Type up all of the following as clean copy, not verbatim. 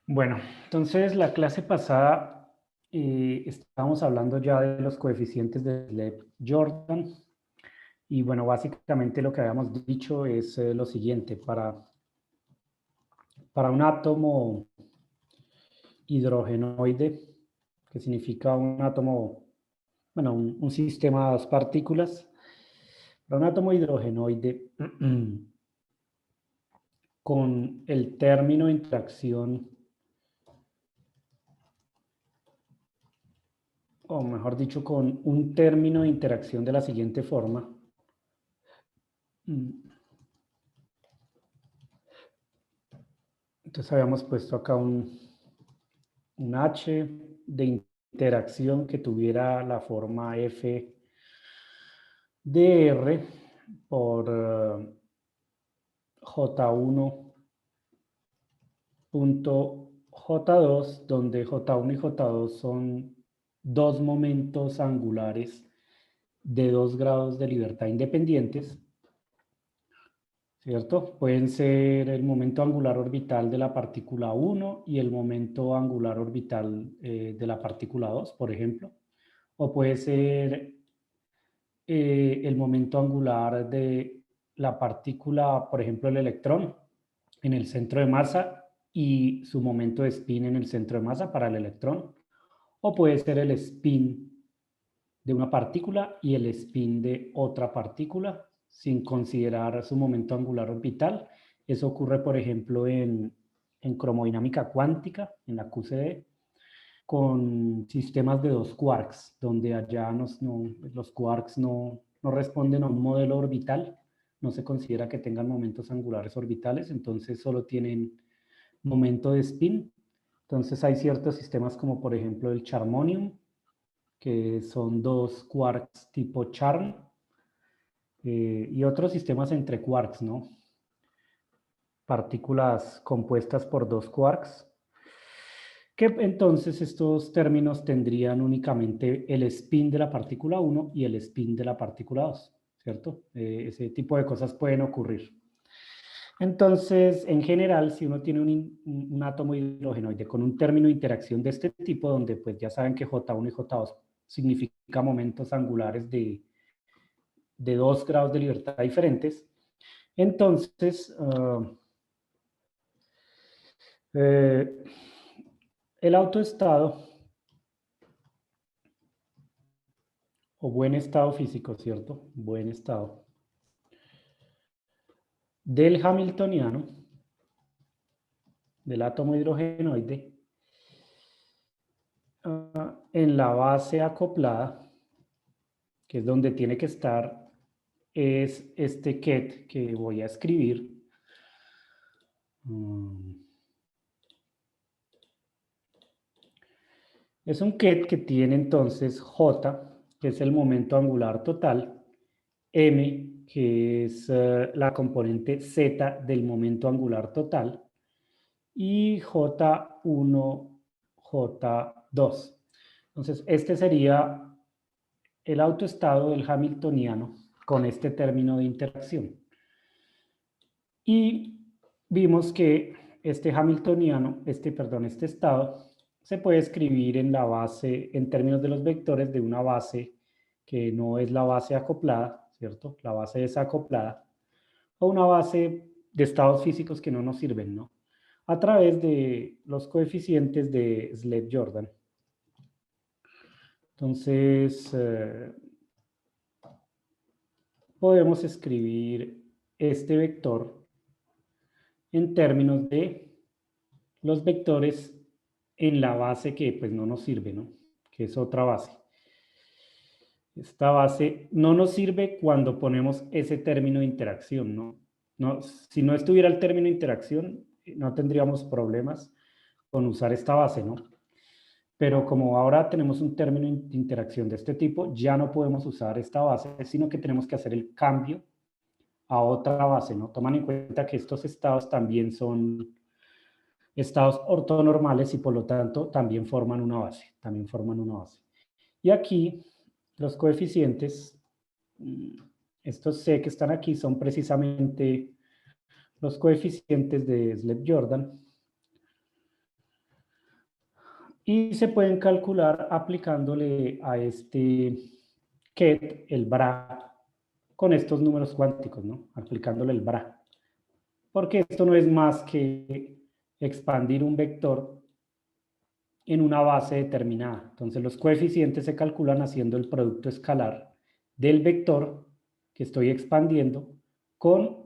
Bueno, entonces la clase pasada estábamos hablando ya de los coeficientes de Slade-Jordan y bueno, básicamente lo que habíamos dicho es lo siguiente, para un átomo hidrogenoide, que significa un átomo, bueno, un sistema de dos partículas, para un átomo hidrogenoide con el término de interacción, o mejor dicho, con un término de interacción de la siguiente forma. Entonces habíamos puesto acá un H de interacción que tuviera la forma F de R por J1.J2, donde J1 y J2 son dos momentos angulares de 2 grados de libertad independientes, ¿cierto? Pueden ser el momento angular orbital de la partícula 1 y el momento angular orbital de la partícula 2, por ejemplo. O puede ser el momento angular de la partícula, por ejemplo, el electrón, en el centro de masa y su momento de spin en el centro de masa para el electrón. O puede ser el spin de una partícula y el spin de otra partícula sin considerar su momento angular orbital. Eso ocurre, por ejemplo, en cromodinámica cuántica, en la QCD, con sistemas de dos quarks, donde allá los quarks no responden a un modelo orbital, no se considera que tengan momentos angulares orbitales, entonces solo tienen momento de spin. Entonces hay ciertos sistemas como por ejemplo el charmonium, que son dos quarks tipo charm, y otros sistemas entre quarks, ¿no? Partículas compuestas por dos quarks, que entonces estos términos tendrían únicamente el spin de la partícula 1 y el spin de la partícula 2, ¿cierto? Ese tipo de cosas pueden ocurrir. Entonces, en general, si uno tiene un átomo hidrogenoide con un término de interacción de este tipo, donde pues ya saben que J1 y J2 significa momentos angulares de 2 grados de libertad diferentes, entonces eh, el autoestado o buen estado físico, ¿cierto? Buen estado del hamiltoniano, del átomo hidrogenoide, en la base acoplada, que es donde tiene que estar, es este ket que voy a escribir. Es un ket que tiene entonces J, que es el momento angular total, M, que es la componente Z del momento angular total, y J1, J2. Entonces, este sería el autoestado del hamiltoniano con este término de interacción. Y vimos que este hamiltoniano, este estado, se puede escribir en la base, en términos de los vectores de una base que no es la base acoplada, ¿cierto? La base desacoplada, o una base de estados físicos que no nos sirven, ¿no? A través de los coeficientes de Slade-Jordan. Entonces, podemos escribir este vector en términos de los vectores en la base que pues no nos sirve, ¿no? Que es otra base. Esta base no nos sirve cuando ponemos ese término de interacción, ¿no? Si no estuviera el término de interacción, no tendríamos problemas con usar esta base, ¿no? Pero como ahora tenemos un término de interacción de este tipo, ya no podemos usar esta base, sino que tenemos que hacer el cambio a otra base, ¿no? Toman en cuenta que estos estados también son estados ortonormales y por lo tanto también forman una base, Y aquí los coeficientes, estos C que están aquí son precisamente los coeficientes de Slade-Jordan, Y se pueden calcular aplicándole a este ket el bra con estos números cuánticos, ¿no? Aplicándole el bra. Porque esto no es más que expandir un vector en una base determinada. Entonces los coeficientes se calculan haciendo el producto escalar del vector que estoy expandiendo con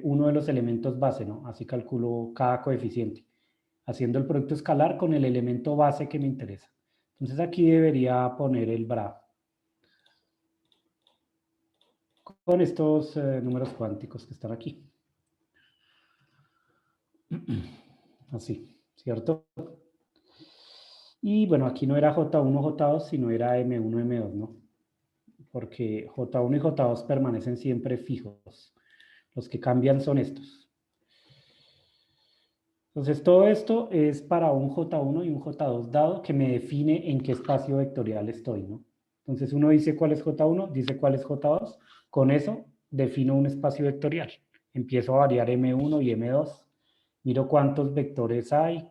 uno de los elementos base, ¿no? Así calculo cada coeficiente, haciendo el producto escalar con el elemento base que me interesa. Entonces aquí debería poner el bra con estos números cuánticos que están aquí. Así, ¿cierto? Y bueno, aquí no era J1, J2, sino era M1, M2, ¿no? Porque J1 y J2 permanecen siempre fijos. Los que cambian son estos. Entonces, todo esto es para un J1 y un J2 dado que me define en qué espacio vectorial estoy, ¿no? Entonces, uno dice cuál es J1, dice cuál es J2. Con eso, defino un espacio vectorial. Empiezo a variar M1 y M2. Miro cuántos vectores hay.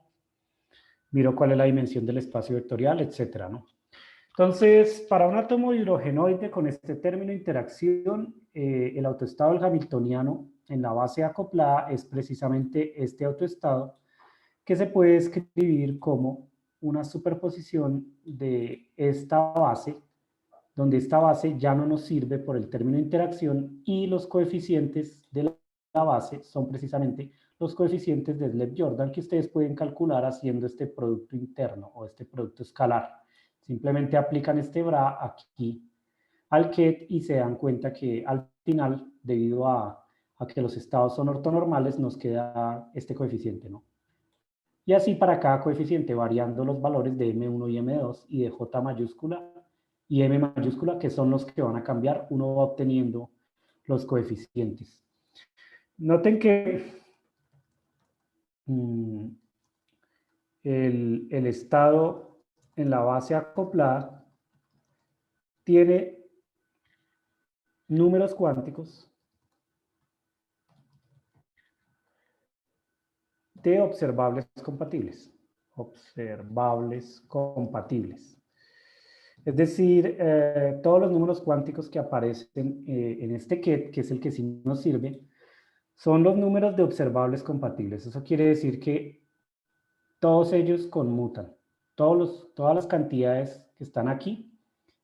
Miro cuál es la dimensión del espacio vectorial, etcétera, ¿no? Entonces, para un átomo hidrogenoide con este término de interacción, el autoestado del hamiltoniano en la base acoplada es precisamente este autoestado que se puede escribir como una superposición de esta base, donde esta base ya no nos sirve por el término de interacción y los coeficientes de la base son precisamente los coeficientes de Slep-Jordan que ustedes pueden calcular haciendo este producto interno o este producto escalar. Simplemente aplican este bra aquí al ket y se dan cuenta que al final, debido a que los estados son ortonormales, nos queda este coeficiente, ¿no? Y así para cada coeficiente, variando los valores de M1 y M2 y de J mayúscula y M mayúscula, que son los que van a cambiar, uno va obteniendo los coeficientes. Noten que el estado en la base acoplada tiene números cuánticos de observables compatibles. Observables compatibles. Es decir, todos los números cuánticos que aparecen en este ket, que es el que sí nos sirve, son los números de observables compatibles. Eso quiere decir que todos ellos conmutan. Todas las cantidades que están aquí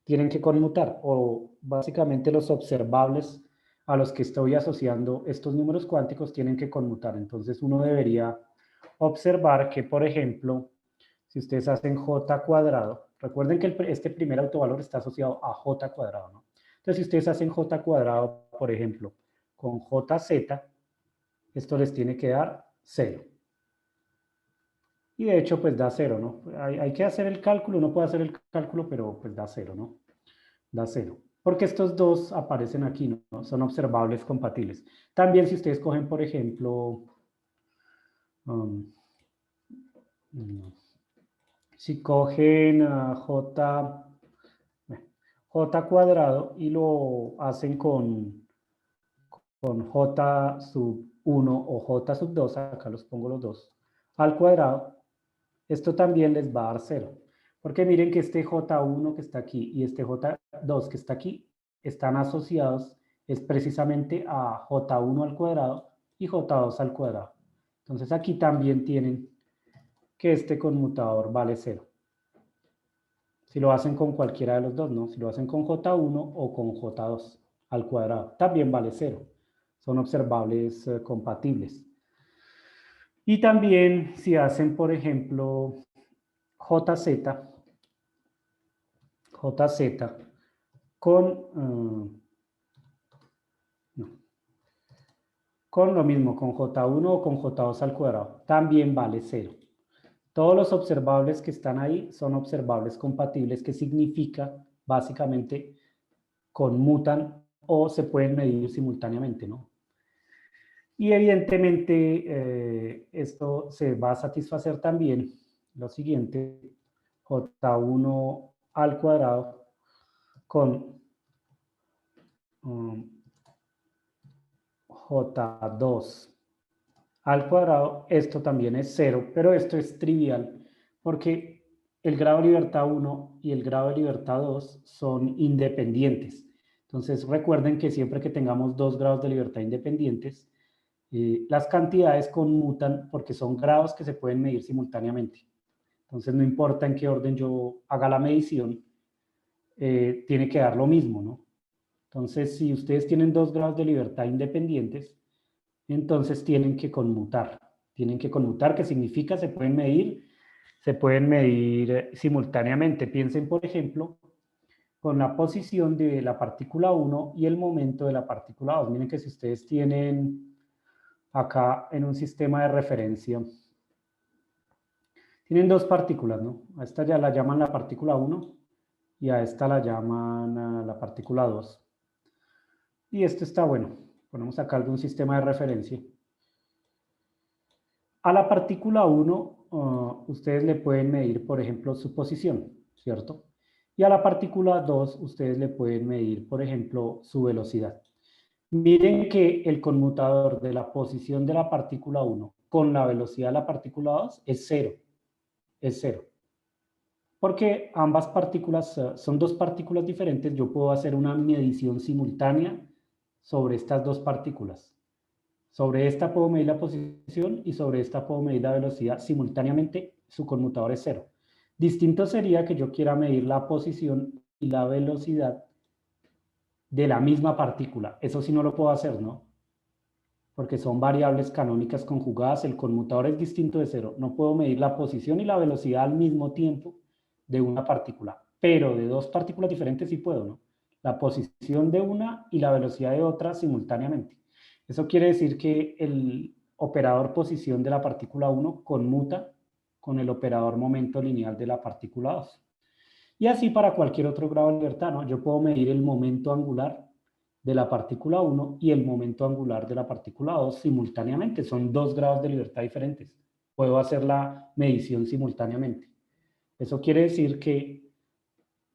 tienen que conmutar, o básicamente los observables a los que estoy asociando estos números cuánticos tienen que conmutar. Entonces uno debería observar que, por ejemplo, si ustedes hacen j cuadrado, recuerden que este primer autovalor está asociado a j cuadrado, ¿no? Entonces, si ustedes hacen j cuadrado, por ejemplo, con jz, esto les tiene que dar 0. Y de hecho, pues da 0, ¿no? Hay que hacer el cálculo, uno puede hacer el cálculo, pero pues da 0, ¿no? Da 0. Porque estos dos aparecen aquí, ¿no? Son observables compatibles. También si ustedes cogen, por ejemplo, si cogen j cuadrado y lo hacen con j sub 1 o j sub 2, acá los pongo los dos, al cuadrado, esto también les va a dar 0. Porque miren que este j1 que está aquí y este j2 que está aquí están asociados es precisamente a j1 al cuadrado y j2 al cuadrado. Entonces aquí también tienen que este conmutador vale 0. Si lo hacen con cualquiera de los dos, ¿no? Si lo hacen con J1 o con J2 al cuadrado, también vale 0. Son observables compatibles. Y también si hacen, por ejemplo, JZ con, con lo mismo, con J1 o con J2 al cuadrado, también vale 0. Todos los observables que están ahí son observables compatibles, que significa básicamente conmutan o se pueden medir simultáneamente, ¿no? Y evidentemente esto se va a satisfacer también lo siguiente, J1 al cuadrado con J2 al cuadrado, esto también es 0, pero esto es trivial porque el grado de libertad 1 y el grado de libertad 2 son independientes. Entonces recuerden que siempre que tengamos dos grados de libertad independientes, las cantidades conmutan porque son grados que se pueden medir simultáneamente. Entonces no importa en qué orden yo haga la medición, tiene que dar lo mismo, ¿no? Entonces, si ustedes tienen dos grados de libertad independientes, entonces tienen que conmutar. Tienen que conmutar, que significa se pueden medir simultáneamente. Piensen, por ejemplo, con la posición de la partícula 1 y el momento de la partícula 2. Miren que si ustedes tienen acá en un sistema de referencia, tienen dos partículas, ¿no? A esta ya la llaman la partícula 1 y a esta la llaman la partícula 2. Y esto está bueno. Ponemos acá algún sistema de referencia. A la partícula 1, ustedes le pueden medir, por ejemplo, su posición, ¿cierto? Y a la partícula 2, ustedes le pueden medir, por ejemplo, su velocidad. Miren que el conmutador de la posición de la partícula 1 con la velocidad de la partícula 2 es cero. Es cero. Porque ambas partículas son dos partículas diferentes. Yo puedo hacer una medición simultánea sobre estas dos partículas. Sobre esta puedo medir la posición y sobre esta puedo medir la velocidad simultáneamente. Su conmutador es cero. Distinto sería que yo quiera medir la posición y la velocidad de la misma partícula. Eso sí no lo puedo hacer, ¿no? Porque son variables canónicas conjugadas. El conmutador es distinto de cero. No puedo medir la posición y la velocidad al mismo tiempo de una partícula. Pero de dos partículas diferentes sí puedo, ¿no? La posición de una y la velocidad de otra simultáneamente. Eso quiere decir que el operador posición de la partícula 1 conmuta con el operador momento lineal de la partícula 2. Y así para cualquier otro grado de libertad, ¿no? Yo puedo medir el momento angular de la partícula 1 y el momento angular de la partícula 2 simultáneamente. Son dos grados de libertad diferentes. Puedo hacer la medición simultáneamente. Eso quiere decir que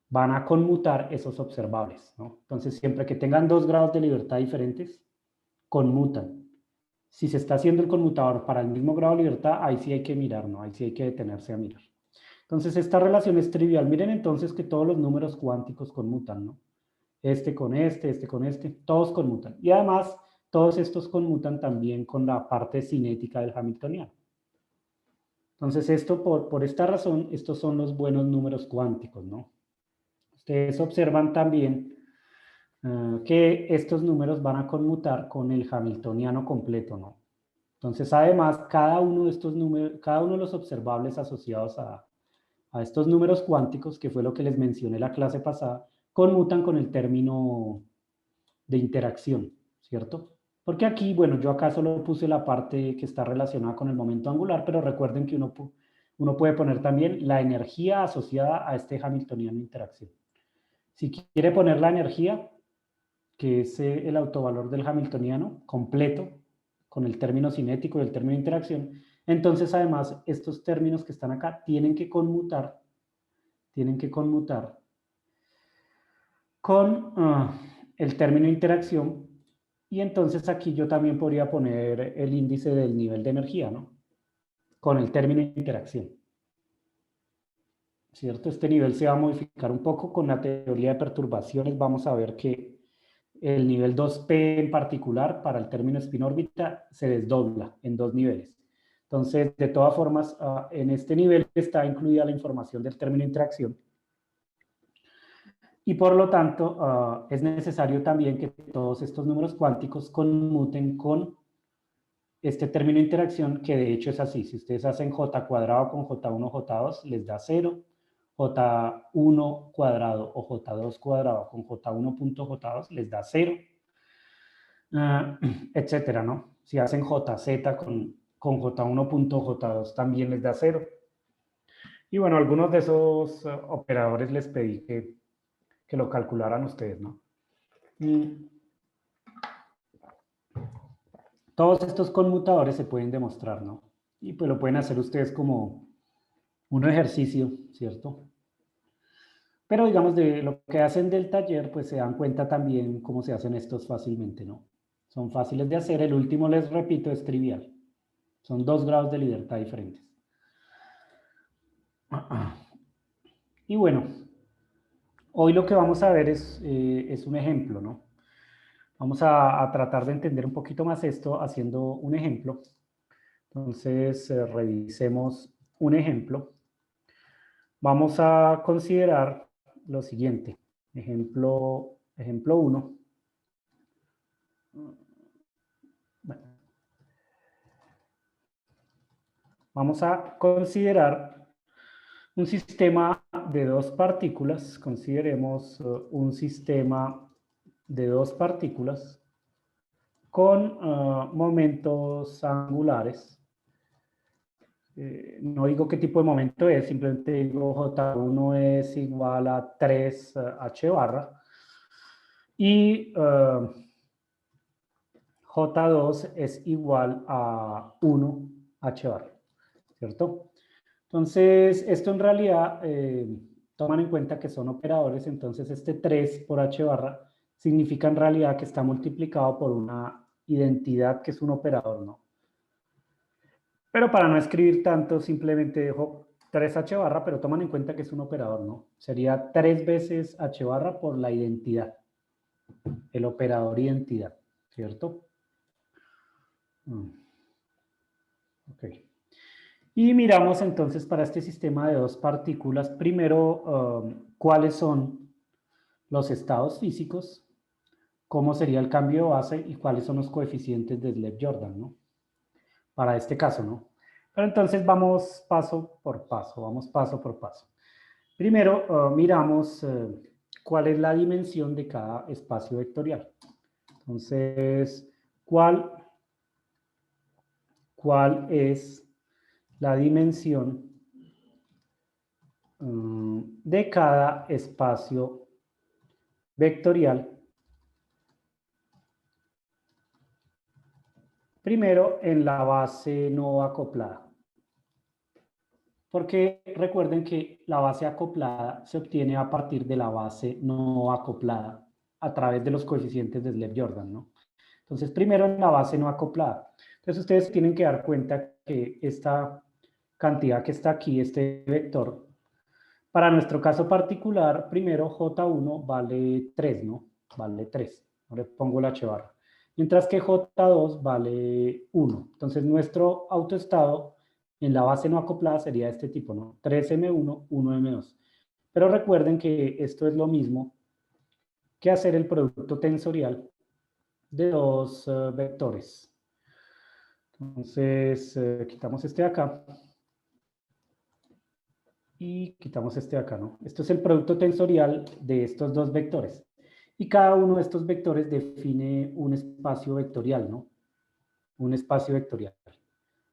van a conmutar esos observables, ¿no? Entonces, siempre que tengan dos grados de libertad diferentes, conmutan. Si se está haciendo el conmutador para el mismo grado de libertad, ahí sí hay que mirar, ¿no? Ahí sí hay que detenerse a mirar. Entonces, esta relación es trivial. Miren entonces que todos los números cuánticos conmutan, ¿no? Este con este, todos conmutan. Y además, todos estos conmutan también con la parte cinética del hamiltoniano. Entonces, esto por esta razón, estos son los buenos números cuánticos, ¿no? Ustedes observan también que estos números van a conmutar con el hamiltoniano completo, ¿no? Entonces, además, cada uno de estos números, cada uno de los observables asociados a estos números cuánticos, que fue lo que les mencioné la clase pasada, conmutan con el término de interacción, ¿cierto? Porque aquí, bueno, yo acá solo puse la parte que está relacionada con el momento angular, pero recuerden que uno puede poner también la energía asociada a este hamiltoniano de interacción. Si quiere poner la energía, que es el autovalor del hamiltoniano completo, con el término cinético y el término de interacción, entonces además estos términos que están acá tienen que conmutar con el término de interacción, y entonces aquí yo también podría poner el índice del nivel de energía, ¿no? Con el término de interacción. ¿Cierto? Este nivel se va a modificar un poco con la teoría de perturbaciones. Vamos a ver que el nivel 2p en particular para el término spin-órbita se desdobla en dos niveles. Entonces, de todas formas, en este nivel está incluida la información del término de interacción. Y por lo tanto, es necesario también que todos estos números cuánticos conmuten con este término de interacción, que de hecho es así. Si ustedes hacen j cuadrado con j1, j2, les da 0. j1 cuadrado o j2 cuadrado con j1.j2 les da 0. Etcétera, ¿no? Si hacen jz con j1.j2 también les da 0. Y bueno, algunos de esos operadores les pedí que lo calcularan ustedes, ¿no? Todos estos conmutadores se pueden demostrar, ¿no? Y pues lo pueden hacer ustedes como un ejercicio, ¿cierto? Pero digamos, de lo que hacen del taller, pues se dan cuenta también cómo se hacen estos fácilmente, ¿no? Son fáciles de hacer. El último, les repito, es trivial. Son dos grados de libertad diferentes. Y bueno, hoy lo que vamos a ver es un ejemplo, ¿no? Vamos a tratar de entender un poquito más esto haciendo un ejemplo. Entonces, revisemos un ejemplo. Vamos a considerar lo siguiente. Ejemplo 1. Bueno, vamos a considerar un sistema de dos partículas. Consideremos un sistema de dos partículas con momentos angulares. No digo qué tipo de momento es, simplemente digo J1 es igual a 3h barra y J2 es igual a 1h barra, ¿cierto? Entonces, esto en realidad, toman en cuenta que son operadores, entonces este 3 por h barra significa en realidad que está multiplicado por una identidad que es un operador, ¿no? Pero para no escribir tanto, simplemente dejo 3h barra, pero toman en cuenta que es un operador, ¿no? Sería 3 veces h barra por la identidad, el operador identidad, ¿cierto? Ok. Y miramos entonces para este sistema de dos partículas, primero, cuáles son los estados físicos, cómo sería el cambio de base y cuáles son los coeficientes de Slep-Jordan, ¿no? Para este caso, ¿no? Pero entonces vamos paso por paso, vamos paso por paso. Primero, miramos cuál es la dimensión de cada espacio vectorial. Entonces, ¿cuál es la dimensión de cada espacio vectorial? Primero, en la base no acoplada. Porque recuerden que la base acoplada se obtiene a partir de la base no acoplada a través de los coeficientes de Slep-Jordan, ¿no? Entonces, primero en la base no acoplada. Entonces, ustedes tienen que dar cuenta que esta cantidad que está aquí, este vector, para nuestro caso particular, primero J1 vale 3, ¿no? Vale 3. No le pongo la h barra. Mientras que J2 vale 1. Entonces, nuestro autoestado en la base no acoplada sería este tipo, ¿no? 3M1, 1M2. Pero recuerden que esto es lo mismo que hacer el producto tensorial de dos vectores. Entonces, quitamos este de acá y quitamos este de acá, ¿no? Esto es el producto tensorial de estos dos vectores. Y cada uno de estos vectores define un espacio vectorial, ¿no? Un espacio vectorial.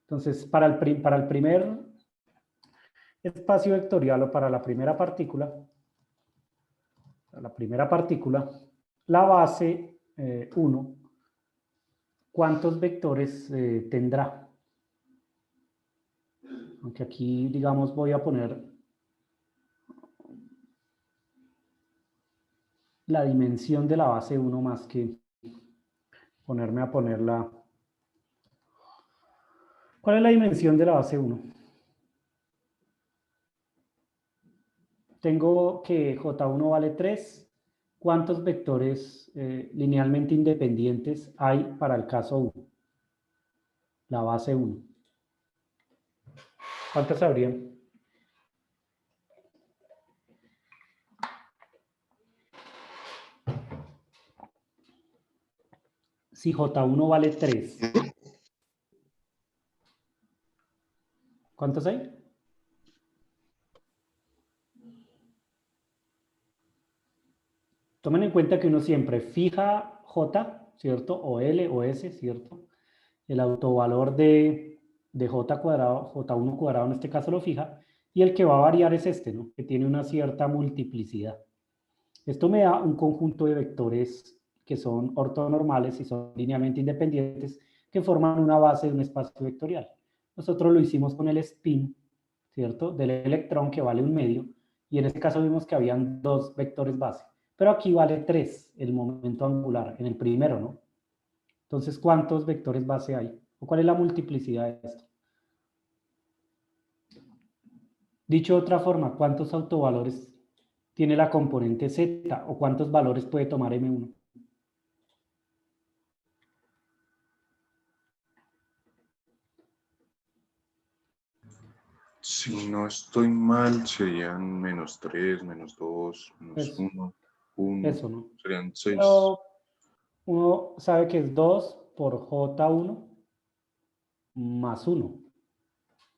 Entonces, para el primer espacio vectorial o para la primera partícula, la base 1, ¿cuántos vectores tendrá? Aunque aquí, digamos, voy a poner la dimensión de la base 1 más que ponerme a ponerla. ¿Cuál es la dimensión de la base 1? Tengo que J1 vale 3. ¿Cuántos vectores linealmente independientes hay para el caso 1? La base 1. ¿Cuántos habrían? Si J1 vale 3, ¿cuántos hay? Tomen en cuenta que uno siempre fija J, ¿cierto? O L o S, ¿cierto? El autovalor de J cuadrado, J1 cuadrado en este caso lo fija, y el que va a variar es este, ¿no? Que tiene una cierta multiplicidad. Esto me da un conjunto de vectores que son ortonormales y son linealmente independientes que forman una base de un espacio vectorial. Nosotros lo hicimos con el spin, ¿cierto? Del electrón que vale 1/2 y en este caso vimos que habían dos vectores base. Pero aquí vale 3 el momento angular, en el primero, ¿no? Entonces, ¿cuántos vectores base hay? ¿O cuál es la multiplicidad de esto? Dicho de otra forma, ¿cuántos autovalores tiene la componente Z o cuántos valores puede tomar M1? Si no estoy mal, serían -3, -2, Eso, -1, 1, eso, ¿no? serían 6. Pero uno sabe que es 2 por J1 más 1,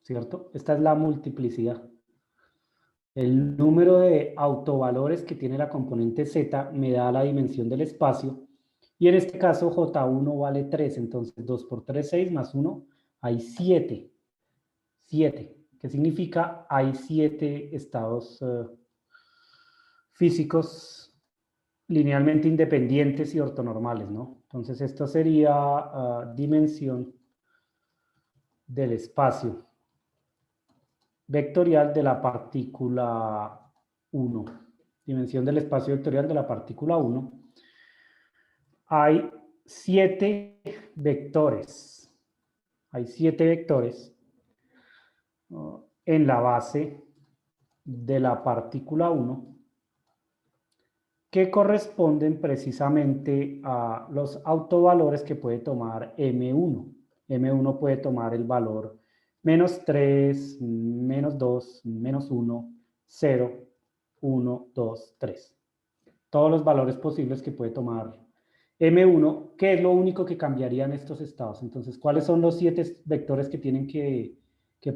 ¿cierto? Esta es la multiplicidad. El número de autovalores que tiene la componente Z me da la dimensión del espacio. Y en este caso J1 vale 3, entonces 2 por 3, 6, más 1, hay 7. 7, que significa hay 7 estados físicos linealmente independientes y ortonormales, ¿no? Entonces esto sería dimensión del espacio vectorial de la partícula 1. Dimensión del espacio vectorial de la partícula 1. Hay 7 vectores. Hay 7 vectores en la base de la partícula 1 que corresponden precisamente a los autovalores que puede tomar M1. M1 puede tomar el valor -3, -2, -1, 0, 1, 2, 3. Todos los valores posibles que puede tomar M1, que es lo único que cambiaría en estos estados. Entonces, ¿cuáles son los 7 vectores que tienen que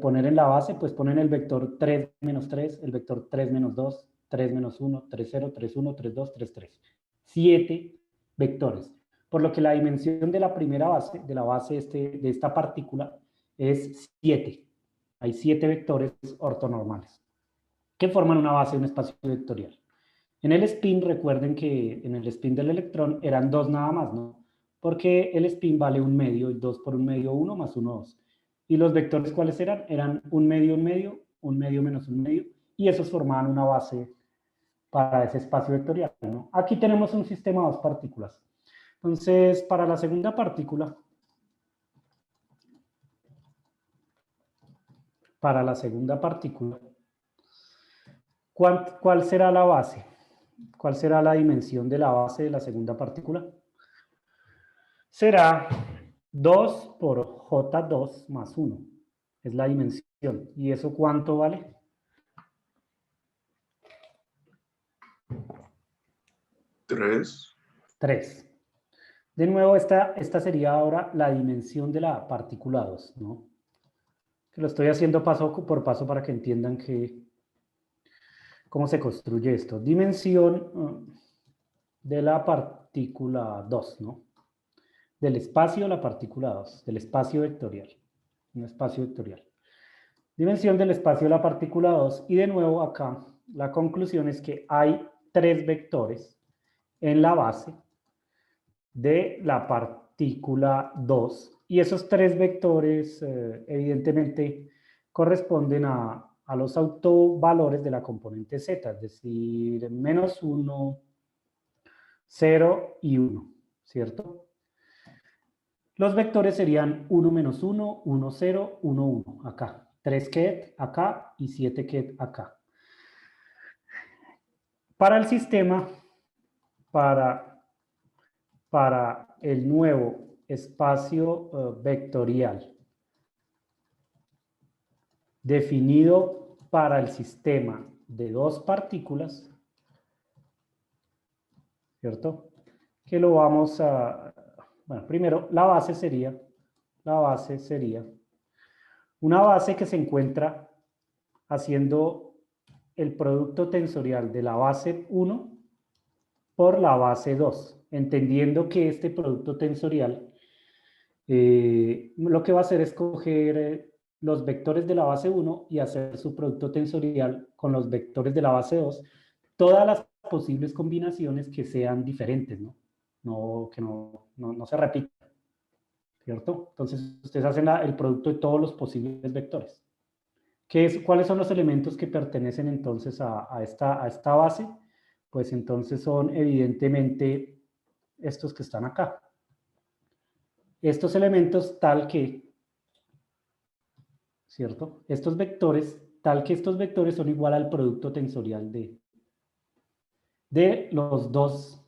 poner en la base? Pues ponen el vector 3 menos 3, el vector 3 menos 2, 3 menos 1, 3, 0, 3, 1, 3, 2, 3, 3. 7 vectores. Por lo que la dimensión de la primera base, de la base de esta partícula, es 7. Hay 7 vectores ortonormales que forman una base de un espacio vectorial. En el spin, recuerden que en el spin del electrón eran 2 nada más, ¿no? Porque el spin vale 1 medio, y 2 por 1 medio, 1 más 1, 2. ¿Y los vectores cuáles eran? Eran 1 medio, 1 medio, 1 medio menos 1 medio, y esos formaban una base para ese espacio vectorial, ¿no? Aquí tenemos un sistema de 2 partículas. Entonces, para la segunda partícula, ¿cuál será la base? ¿Cuál será la dimensión de la base de la segunda partícula? Será 2 por J2 más 1. Es la dimensión. ¿Y eso cuánto vale? 3. 3. De nuevo, esta sería ahora la dimensión de la partícula 2, ¿no? Que lo estoy haciendo paso por paso para que entiendan cómo se construye esto. Dimensión de la partícula 2, ¿no? Del espacio la partícula 2, del espacio vectorial. Un espacio vectorial. Dimensión del espacio de la partícula 2. Y de nuevo acá, la conclusión es que hay 3 vectores en la base de la partícula 2. Y esos 3 vectores, evidentemente, corresponden a los autovalores de la componente Z, es decir, -1, 0 y 1, ¿cierto? Los vectores serían 1 menos 1, 1, 0, 1, 1, acá. 3 ket acá y 7 ket acá. Para el sistema, para el nuevo espacio vectorial definido para el sistema de 2 partículas, ¿cierto? Que lo vamos a... Bueno, primero, la base sería una base que se encuentra haciendo el producto tensorial de la base 1 por la base 2, entendiendo que este producto tensorial lo que va a hacer es coger los vectores de la base 1 y hacer su producto tensorial con los vectores de la base 2, todas las posibles combinaciones que sean diferentes, ¿no? Que no se repitan, ¿cierto? Entonces, ustedes hacen el producto de todos los posibles vectores. ¿Cuáles son los elementos que pertenecen entonces a esta base? Pues entonces son evidentemente estos que están acá. Estos elementos tal que, ¿cierto? Estos vectores tal que estos vectores son igual al producto tensorial de los dos,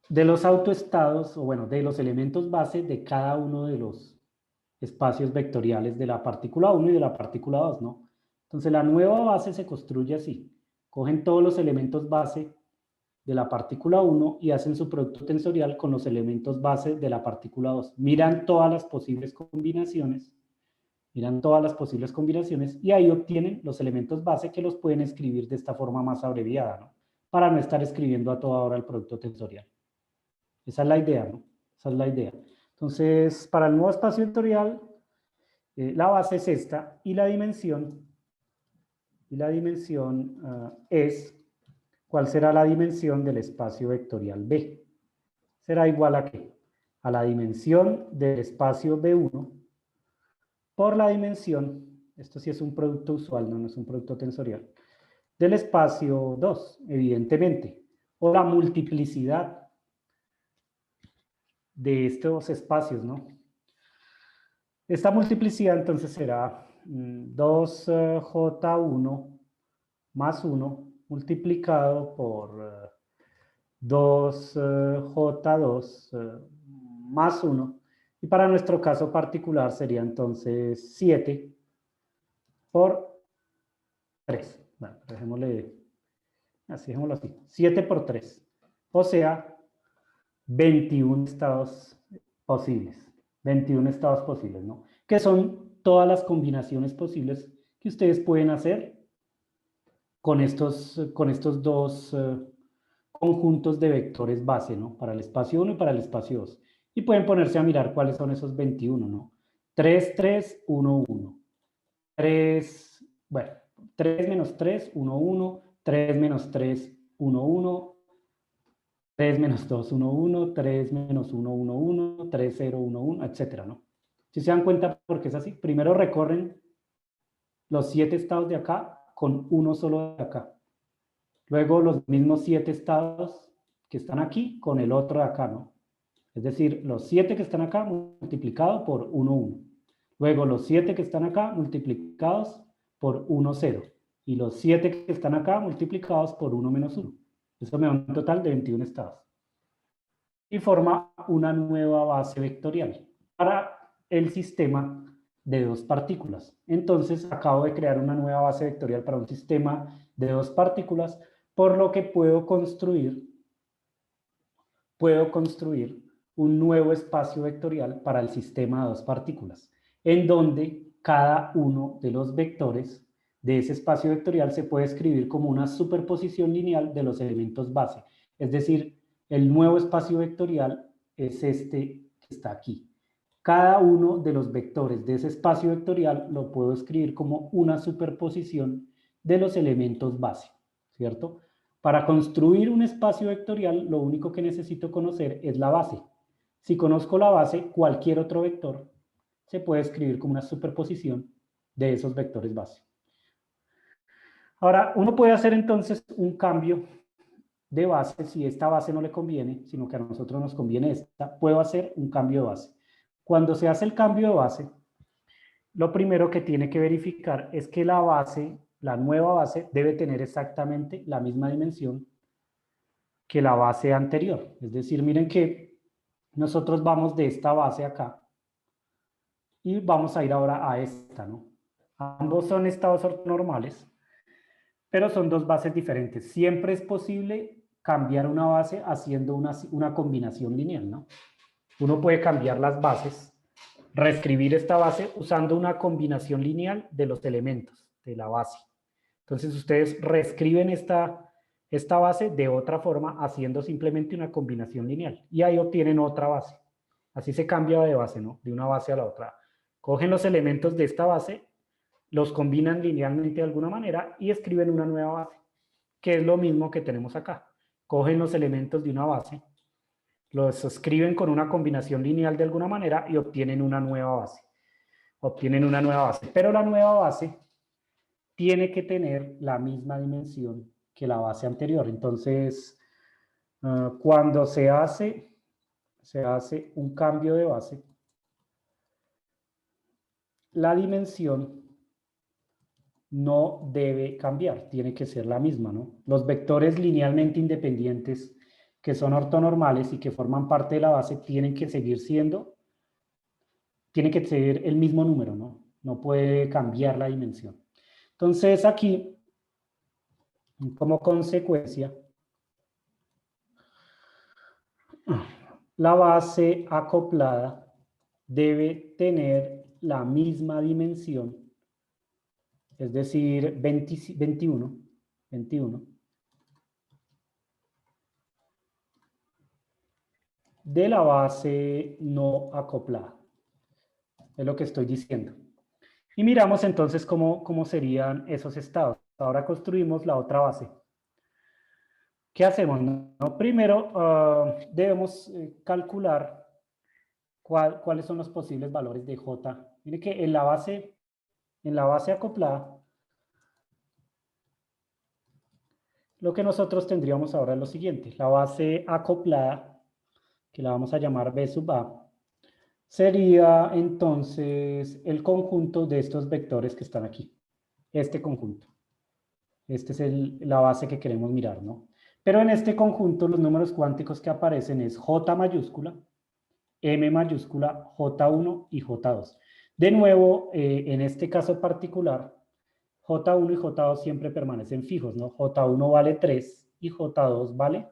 de los autoestados, o bueno, de los elementos base de cada uno de los espacios vectoriales de la partícula 1 y de la partícula 2, ¿no? Entonces la nueva base se construye así. Cogen todos los elementos base de la partícula 1 y hacen su producto tensorial con los elementos base de la partícula 2. Miran todas las posibles combinaciones y ahí obtienen los elementos base que los pueden escribir de esta forma más abreviada, ¿no? Para no estar escribiendo a toda hora el producto tensorial. Esa es la idea, ¿no? Esa es la idea. Entonces, para el nuevo espacio vectorial, la base es esta y la dimensión es, ¿cuál será la dimensión del espacio vectorial B? Será igual a ¿qué? A la dimensión del espacio B1 por la dimensión, esto sí es un producto usual, no es un producto tensorial, del espacio 2, evidentemente, o la multiplicidad de estos espacios, ¿no? Esta multiplicidad entonces será 2J1 más 1 multiplicado por 2J2 más 1. Y para nuestro caso particular sería entonces 7 por 3. Bueno, dejémoslo así. 7 por 3. O sea, 21 estados posibles. 21 estados posibles, ¿no? Que son todas las combinaciones posibles que ustedes pueden hacer con estos dos conjuntos de vectores base, ¿no? Para el espacio 1 y para el espacio 2. Y pueden ponerse a mirar cuáles son esos 21, ¿no? 3, 3, 1, 1. 3, bueno, 3 menos 3, 1, 1. 3 menos 3, 1, 1. 3 menos 2, 1, 1. 3 menos 1, 1, 1. 3, 0, 1, 1, etcétera, ¿no? Si se dan cuenta por qué es así, primero recorren los 7 estados de acá con uno solo de acá. Luego los mismos 7 estados que están aquí con el otro de acá, ¿no? Es decir, los 7 que están acá multiplicado por 1, 1. Luego los 7 que están acá multiplicados por 1, 0. Y los 7 que están acá multiplicados por 1 menos 1. Eso me da un total de 21 estados. Y forma una nueva base vectorial para el sistema de dos partículas. Entonces acabo de crear una nueva base vectorial para un sistema de dos partículas, por lo que puedo construir un nuevo espacio vectorial para el sistema de dos partículas, en donde cada uno de los vectores de ese espacio vectorial se puede escribir como una superposición lineal de los elementos base. Es decir, el nuevo espacio vectorial es este que está aquí. Cada uno de los vectores de ese espacio vectorial lo puedo escribir como una superposición de los elementos base, ¿cierto? Para construir un espacio vectorial, lo único que necesito conocer es la base. Si conozco la base, cualquier otro vector se puede escribir como una superposición de esos vectores base. Ahora, uno puede hacer entonces un cambio de base si esta base no le conviene, sino que a nosotros nos conviene esta. Puedo hacer un cambio de base. Cuando se hace el cambio de base, lo primero que tiene que verificar es que la base, la nueva base, debe tener exactamente la misma dimensión que la base anterior. Es decir, miren que nosotros vamos de esta base acá y vamos a ir ahora a esta, ¿no? Ambos son estados ortonormales, pero son dos bases diferentes. Siempre es posible cambiar una base haciendo una combinación lineal, ¿no? Uno puede cambiar las bases, reescribir esta base usando una combinación lineal de los elementos de la base. Entonces ustedes reescriben esta base de otra forma haciendo simplemente una combinación lineal y ahí obtienen otra base. Así se cambia de base, ¿no? De una base a la otra. Cogen los elementos de esta base, los combinan linealmente de alguna manera y escriben una nueva base, que es lo mismo que tenemos acá. Cogen los elementos de una base, los escriben con una combinación lineal de alguna manera y obtienen una nueva base. Pero la nueva base tiene que tener la misma dimensión que la base anterior. Entonces, cuando se hace un cambio de base, la dimensión no debe cambiar, tiene que ser la misma, ¿no? Los vectores linealmente independientes que son ortonormales y que forman parte de la base tienen que seguir siendo, tiene que ser el mismo número, ¿no? No puede cambiar la dimensión. Entonces aquí, como consecuencia, la base acoplada debe tener la misma dimensión, es decir, 21, de la base no acoplada. Es lo que estoy diciendo. Y miramos entonces cómo serían esos estados. Ahora construimos la otra base. ¿Qué hacemos? No, primero debemos calcular cuáles son los posibles valores de J. Mire que en la base acoplada, lo que nosotros tendríamos ahora es lo siguiente. La base acoplada, que la vamos a llamar B sub A, sería entonces el conjunto de estos vectores que están aquí. Este conjunto. Esta es la base que queremos mirar, ¿no? Pero en este conjunto los números cuánticos que aparecen es J mayúscula, M mayúscula, J1 y J2. De nuevo, en este caso particular, J1 y J2 siempre permanecen fijos, ¿no? J1 vale 3 y J2 vale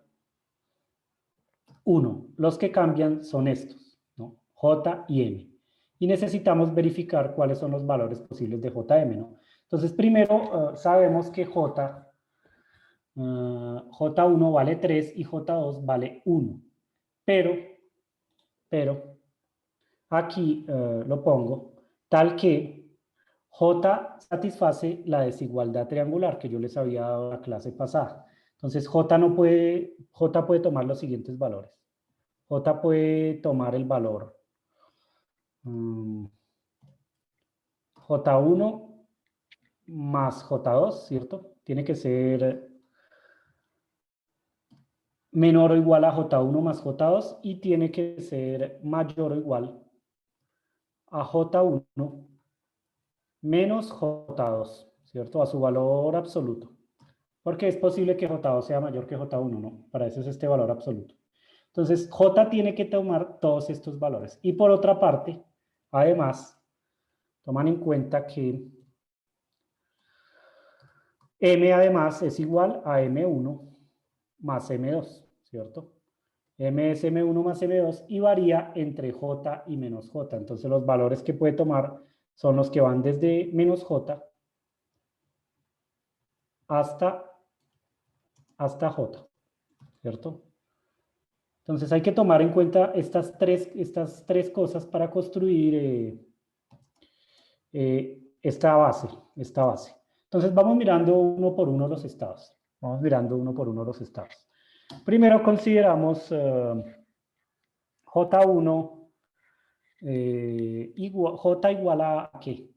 1. Los que cambian son estos, ¿no? J y M. Y necesitamos verificar cuáles son los valores posibles de JM, ¿no? Entonces, primero sabemos que J1 vale 3 y J2 vale 1. Pero aquí lo pongo tal que J satisface la desigualdad triangular que yo les había dado en la clase pasada. Entonces J puede tomar los siguientes valores. J puede tomar el valor J1 más J2, ¿cierto? Tiene que ser menor o igual a J1 más J2 y tiene que ser mayor o igual a J1 menos J2, ¿cierto? A su valor absoluto. Porque es posible que J2 sea mayor que J1, ¿no? Para eso es este valor absoluto. Entonces, J tiene que tomar todos estos valores. Y por otra parte, además, toman en cuenta que M además es igual a M1 más M2, ¿cierto? M es M1 más M2 y varía entre J y menos J. Entonces, los valores que puede tomar son los que van desde menos J hasta J, ¿cierto? Entonces hay que tomar en cuenta estas tres cosas para construir esta base. Entonces vamos mirando uno por uno los estados. Primero consideramos J1 J igual a ¿qué?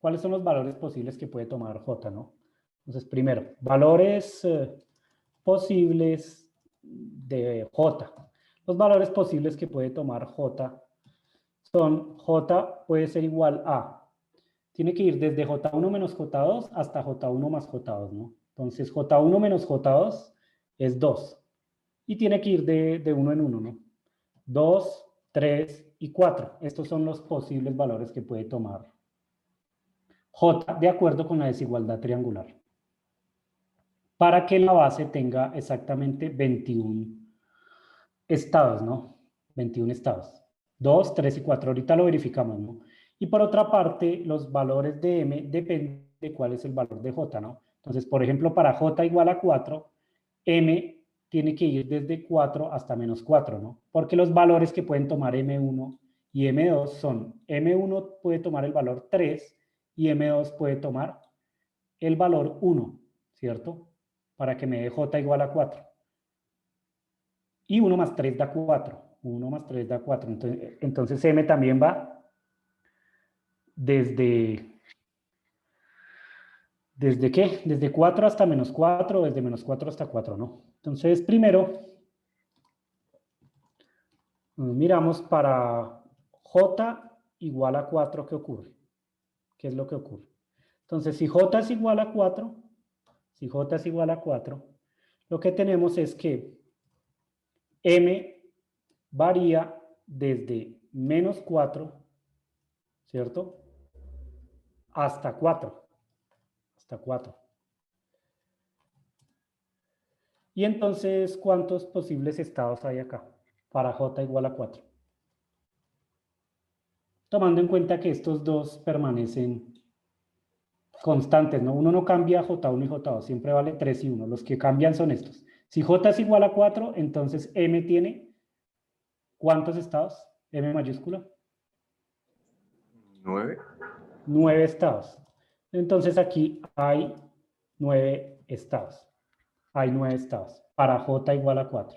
¿Cuáles son los valores posibles que puede tomar J, no? Entonces, primero, valores posibles de J. Los valores posibles que puede tomar J son, J puede ser igual a, tiene que ir desde J1 menos J2 hasta J1 más J2, ¿no? Entonces, J1 menos J2 es 2. Y tiene que ir de 1 en 1, ¿no? 2, 3 y 4. Estos son los posibles valores que puede tomar J de acuerdo con la desigualdad triangular. Para que la base tenga exactamente 21 estados, ¿no? 21 estados. 2, 3 y 4. Ahorita lo verificamos, ¿no? Y por otra parte, los valores de M dependen de cuál es el valor de J, ¿no? Entonces, por ejemplo, para J igual a 4, M tiene que ir desde 4 hasta menos 4, ¿no? Porque los valores que pueden tomar M1 y M2 son, M1 puede tomar el valor 3 y M2 puede tomar el valor 1, ¿cierto? Para que me dé J igual a 4. Y 1 más 3 da 4. 1 más 3 da 4. Entonces M también va ¿desde qué? Desde 4 hasta menos 4, desde menos 4 hasta 4, ¿no? Entonces, primero, miramos para J igual a 4, ¿qué ocurre? ¿Qué es lo que ocurre? Entonces, si J es igual a 4, si J es igual a 4, lo que tenemos es que M varía desde menos 4, ¿cierto? Hasta 4. Hasta 4. Y entonces, ¿cuántos posibles estados hay acá? Para J igual a 4. Tomando en cuenta que estos dos permanecen constantes, ¿no? Uno no cambia J1 y J2, siempre vale 3 y 1. Los que cambian son estos. Si J es igual a 4, entonces M tiene ¿cuántos estados? M mayúscula. 9. 9 estados. Entonces aquí hay 9 estados. Hay 9 estados para J igual a 4.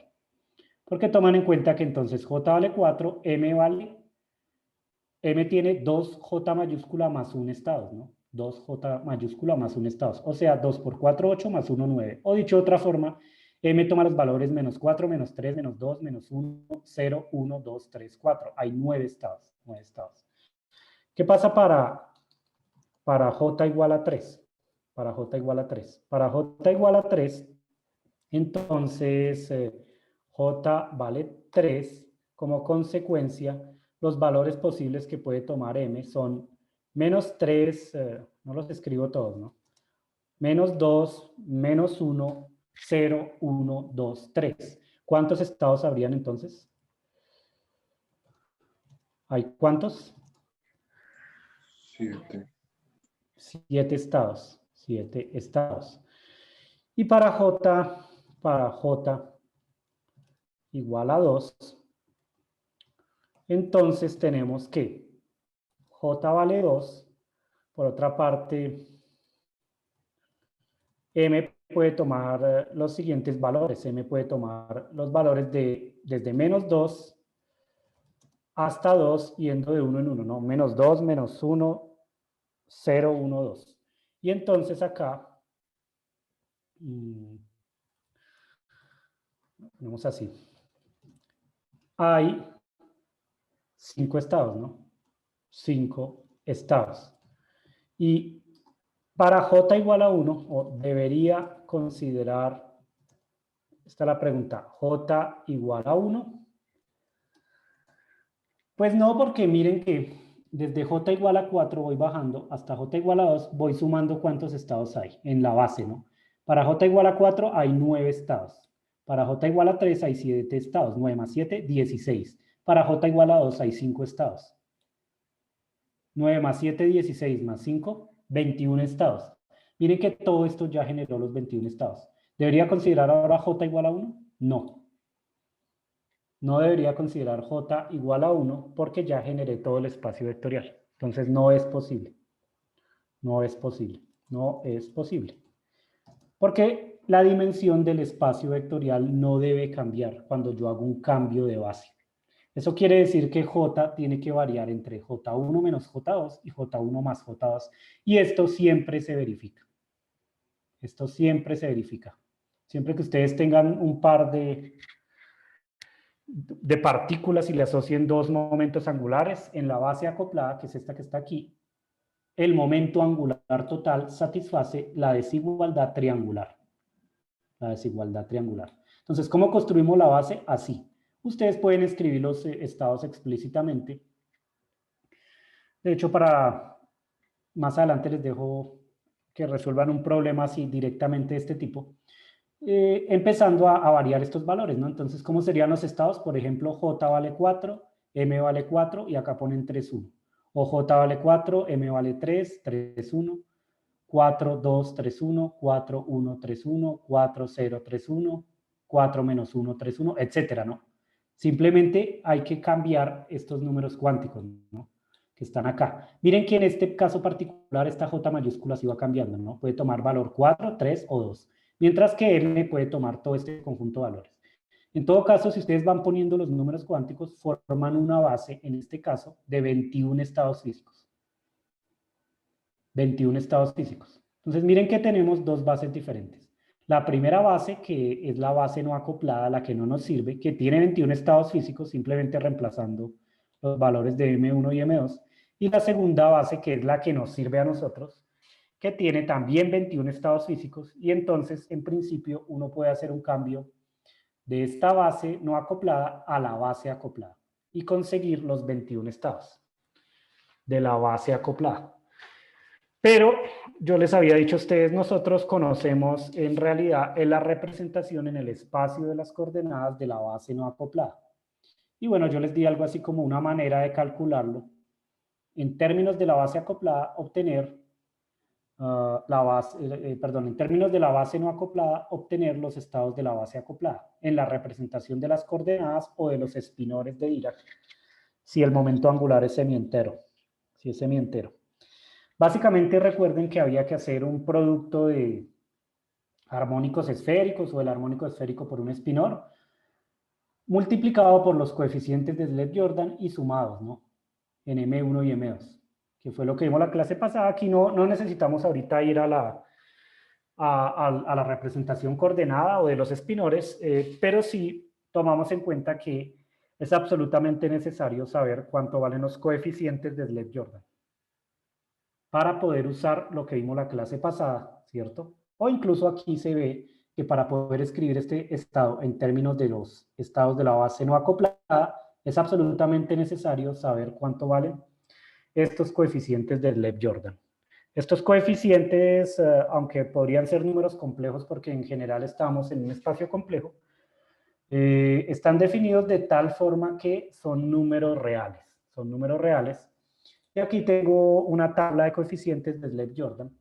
Porque toman en cuenta que entonces J vale 4, M tiene 2J mayúscula más 1 estado, ¿no? 2J mayúscula más 1 estado. O sea, 2 por 4, 8 más 1, 9. O dicho de otra forma, M toma los valores menos 4, menos 3, menos 2, menos 1, 0, 1, 2, 3, 4. Hay 9 estados. 9 estados. ¿Qué pasa para J igual a 3? Para J igual a 3. Para J igual a 3, entonces J vale 3. Como consecuencia, los valores posibles que puede tomar M son menos 3, no los escribo todos, ¿no? Menos 2, menos 1, 0, 1, 2, 3. ¿Cuántos estados habrían entonces? ¿Hay cuántos? 7. 7 estados. 7 estados. Y para J igual a 2, entonces tenemos que J vale 2. Por otra parte, M puede tomar los siguientes valores. M puede tomar los valores desde menos 2 hasta 2, yendo de 1 en 1, ¿no? Menos 2, menos 1, 0, 1, 2. Y entonces acá, ponemos así, hay 5 estados, ¿no? 5 estados. Y para J igual a 1, o debería considerar, esta es la pregunta, J igual a 1. Pues no, porque miren que desde J igual a 4 voy bajando hasta J igual a 2, voy sumando cuántos estados hay en la base, ¿no? Para J igual a 4 hay 9 estados. Para J igual a 3 hay 7 estados. 9 más 7, 16. Para J igual a 2 hay 5 estados. 9 más 7, 16 más 5, 21 estados. Miren que todo esto ya generó los 21 estados. ¿Debería considerar ahora J igual a 1? No. No debería considerar J igual a 1 porque ya generé todo el espacio vectorial. Entonces no es posible. No es posible. No es posible. Porque la dimensión del espacio vectorial no debe cambiar cuando yo hago un cambio de base. Eso quiere decir que J tiene que variar entre J1 menos J2 y J1 más J2. Y esto siempre se verifica. Esto siempre se verifica. Siempre que ustedes tengan un par de partículas y le asocien dos momentos angulares, en la base acoplada, que es esta que está aquí, el momento angular total satisface la desigualdad triangular. La desigualdad triangular. Entonces, ¿cómo construimos la base? Así. Ustedes pueden escribir los estados explícitamente. De hecho, para más adelante les dejo que resuelvan un problema así directamente de este tipo. Empezando a variar estos valores, ¿no? Entonces, ¿cómo serían los estados? Por ejemplo, J vale 4, M vale 4 y acá ponen 3, 1. O J vale 4, M vale 3, 3, 1, 4, 2, 3, 1, 4, 1, 3, 1, 4, 0, 3, 1, 4 menos 1, 3, 1, etcétera, ¿no? Simplemente hay que cambiar estos números cuánticos, ¿no? Que están acá. Miren que en este caso particular esta J mayúscula se va cambiando, ¿no? Puede tomar valor 4, 3 o 2. Mientras que M puede tomar todo este conjunto de valores. En todo caso, si ustedes van poniendo los números cuánticos, forman una base, en este caso, de 21 estados físicos. 21 estados físicos. Entonces, miren que tenemos dos bases diferentes. La primera base, que es la base no acoplada, la que no nos sirve, que tiene 21 estados físicos, simplemente reemplazando los valores de M1 y M2. Y la segunda base, que es la que nos sirve a nosotros, que tiene también 21 estados físicos, y entonces, en principio, uno puede hacer un cambio de esta base no acoplada a la base acoplada y conseguir los 21 estados de la base acoplada. Pero yo les había dicho a ustedes, nosotros conocemos en realidad la representación en el espacio de las coordenadas de la base no acoplada. Y bueno, yo les di algo así como una manera de calcularlo. En términos de la base acoplada, obtener en términos de la base no acoplada, obtener los estados de la base acoplada en la representación de las coordenadas o de los espinores de Dirac, si el momento angular es semientero, si es semientero. Básicamente recuerden que había que hacer un producto de armónicos esféricos o el armónico esférico por un espinor, multiplicado por los coeficientes de Slade-Jordan y sumados, ¿no? En M1 y M2, que fue lo que vimos la clase pasada. Aquí no necesitamos ahorita ir a la representación coordenada o de los espinores, pero sí tomamos en cuenta que es absolutamente necesario saber cuánto valen los coeficientes de Slade-Jordan para poder usar lo que vimos la clase pasada, ¿cierto? O incluso aquí se ve que para poder escribir este estado en términos de los estados de la base no acoplada, es absolutamente necesario saber cuánto valen estos coeficientes de Slade-Jordan. Estos coeficientes, aunque podrían ser números complejos porque en general estamos en un espacio complejo, están definidos de tal forma que son números reales. Son números reales. Y aquí tengo una tabla de coeficientes de Slade-Jordan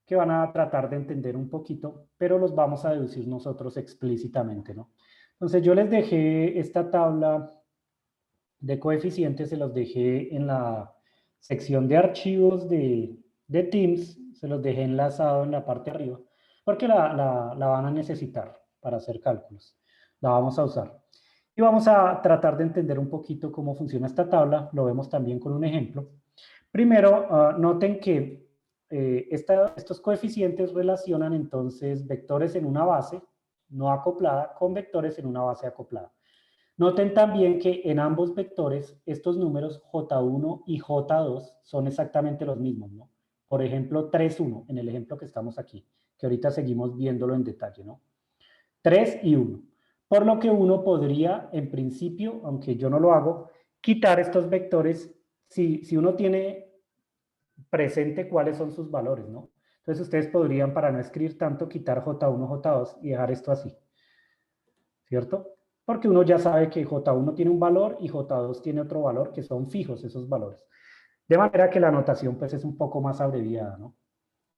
que van a tratar de entender un poquito, pero los vamos a deducir nosotros explícitamente, ¿no? Entonces yo les dejé esta tabla de coeficientes, se los dejé en la sección de archivos de Teams, se los dejé enlazado en la parte de arriba, porque la van a necesitar para hacer cálculos. La vamos a usar. Y vamos a tratar de entender un poquito cómo funciona esta tabla. Lo vemos también con un ejemplo. Primero, noten que estos coeficientes relacionan entonces vectores en una base no acoplada con vectores en una base acoplada. Noten también que en ambos vectores estos números J1 y J2 son exactamente los mismos, ¿no? Por ejemplo, 3, 1, en el ejemplo que estamos aquí, que ahorita seguimos viéndolo en detalle, ¿no? 3 y 1. Por lo que uno podría, en principio, aunque yo no lo hago, quitar estos vectores si uno tiene presente cuáles son sus valores, ¿no? Entonces ustedes podrían, para no escribir tanto, quitar J1, J2 y dejar esto así, ¿cierto? Porque uno ya sabe que J1 tiene un valor y J2 tiene otro valor, que son fijos esos valores. De manera que la notación pues es un poco más abreviada, ¿no?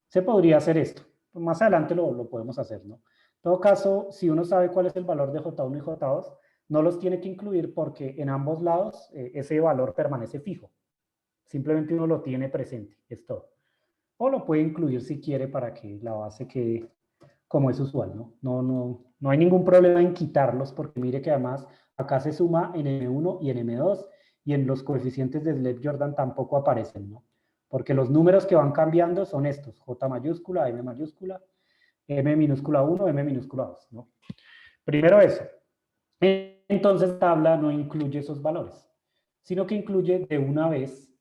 Se podría hacer esto. Más adelante lo podemos hacer, ¿no? En todo caso, si uno sabe cuál es el valor de J1 y J2, no los tiene que incluir porque en ambos lados ese valor permanece fijo. Simplemente uno lo tiene presente, es todo. O lo puede incluir si quiere para que la base quede como es usual, ¿no? No hay ningún problema en quitarlos porque mire que además acá se suma en M1 y en M2 y en los coeficientes de Slade-Jordan tampoco aparecen, ¿no? Porque los números que van cambiando son estos, J mayúscula, M mayúscula, M minúscula 1, M minúscula 2, ¿no? Primero eso. Entonces, tabla no incluye esos valores, sino que incluye de una vez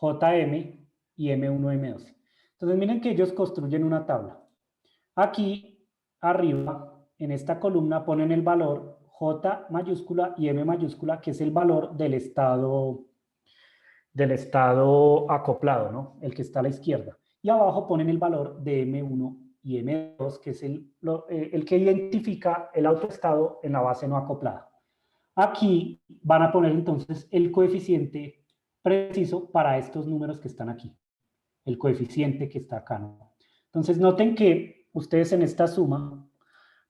JM y M1, M2. Entonces, miren que ellos construyen una tabla. Aquí, arriba, en esta columna, ponen el valor J mayúscula y M mayúscula, que es el valor del estado acoplado, ¿no? El que está a la izquierda. Y abajo ponen el valor de M1 y M2, que es el que identifica el autoestado en la base no acoplada. Aquí van a poner entonces el coeficiente preciso para estos números que están aquí. El coeficiente que está acá, ¿no? Entonces noten que ustedes en esta suma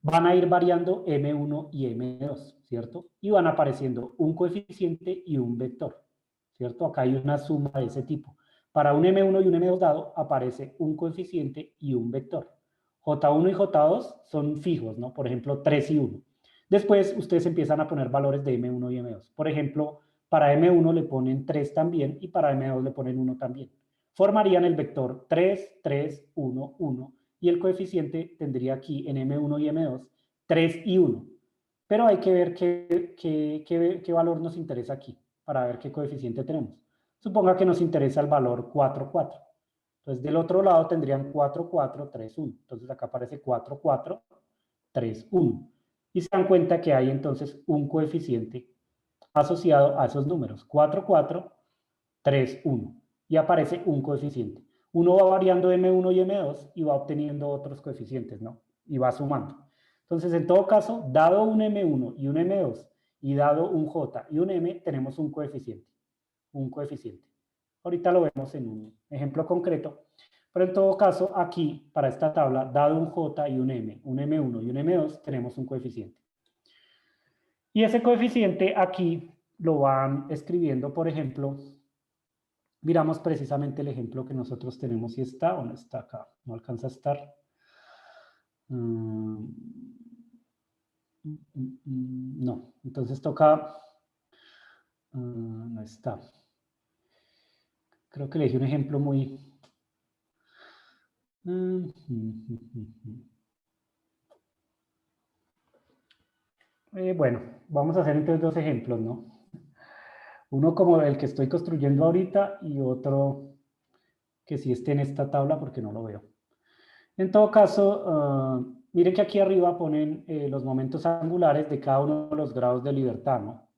van a ir variando M1 y M2, ¿cierto? Y van apareciendo un coeficiente y un vector, ¿cierto? Acá hay una suma de ese tipo. Para un M1 y un M2 dado aparece un coeficiente y un vector. J1 y J2 son fijos, ¿no? Por ejemplo, 3 y 1. Después ustedes empiezan a poner valores de M1 y M2. Por ejemplo, para M1 le ponen 3 también y para M2 le ponen 1 también. Formarían el vector 3, 3, 1, 1 y el coeficiente tendría aquí en M1 y M2 3 y 1. Pero hay que ver qué valor nos interesa aquí para ver qué coeficiente tenemos. Suponga que nos interesa el valor 4, 4. Entonces, del otro lado tendrían 4, 4, 3, 1. Entonces, acá aparece 4, 4, 3, 1. Y se dan cuenta que hay entonces un coeficiente asociado a esos números. 4, 4, 3, 1. Y aparece un coeficiente. Uno va variando M1 y M2 y va obteniendo otros coeficientes, ¿no? Y va sumando. Entonces, en todo caso, dado un M1 y un M2 y dado un J y un M, tenemos un coeficiente. Un coeficiente. Ahorita lo vemos en un ejemplo concreto. Pero en todo caso, aquí, para esta tabla, dado un J y un M, un M1 y un M2, tenemos un coeficiente. Y ese coeficiente aquí lo van escribiendo, por ejemplo, miramos precisamente el ejemplo que nosotros tenemos y está, ¿o no está acá? No alcanza a estar. No, entonces toca, no está. Creo que le dije un ejemplo muy... bueno, vamos a hacer entonces dos ejemplos, ¿no? Uno como el que estoy construyendo ahorita y otro que sí esté en esta tabla porque no lo veo. En todo caso, miren que aquí arriba ponen los momentos angulares de cada uno de los grados de libertad, ¿no?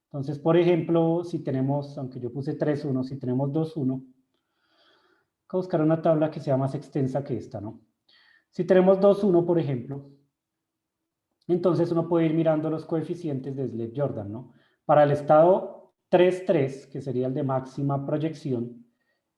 Entonces, por ejemplo, si tenemos, aunque yo puse 3,1, si tenemos 2,1, voy a buscar una tabla que sea más extensa que esta, ¿no? Si tenemos 2,1, por ejemplo, entonces uno puede ir mirando los coeficientes de Slade-Jordan, ¿no? Para el estado 3,3, que sería el de máxima proyección,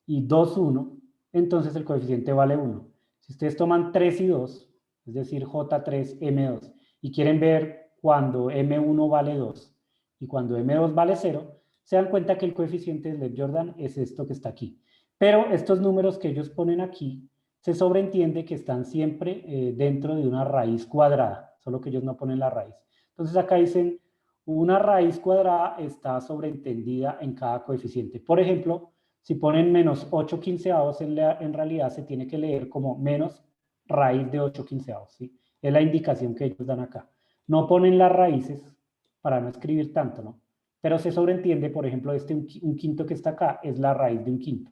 y 2,1, entonces el coeficiente vale 1. Si ustedes toman 3 y 2, es decir, J3, M2, y quieren ver cuando M1 vale 2 y cuando M2 vale 0, se dan cuenta que el coeficiente de Slade-Jordan es esto que está aquí. Pero estos números que ellos ponen aquí, se sobreentiende que están siempre dentro de una raíz cuadrada, solo que ellos no ponen la raíz. Entonces acá dicen, una raíz cuadrada está sobreentendida en cada coeficiente. Por ejemplo, si ponen menos 8 quinceavos, en realidad se tiene que leer como menos raíz de 8 quinceavos, ¿sí? Es la indicación que ellos dan acá. No ponen las raíces para no escribir tanto, ¿no? Pero se sobreentiende, por ejemplo, un quinto que está acá es la raíz de un quinto.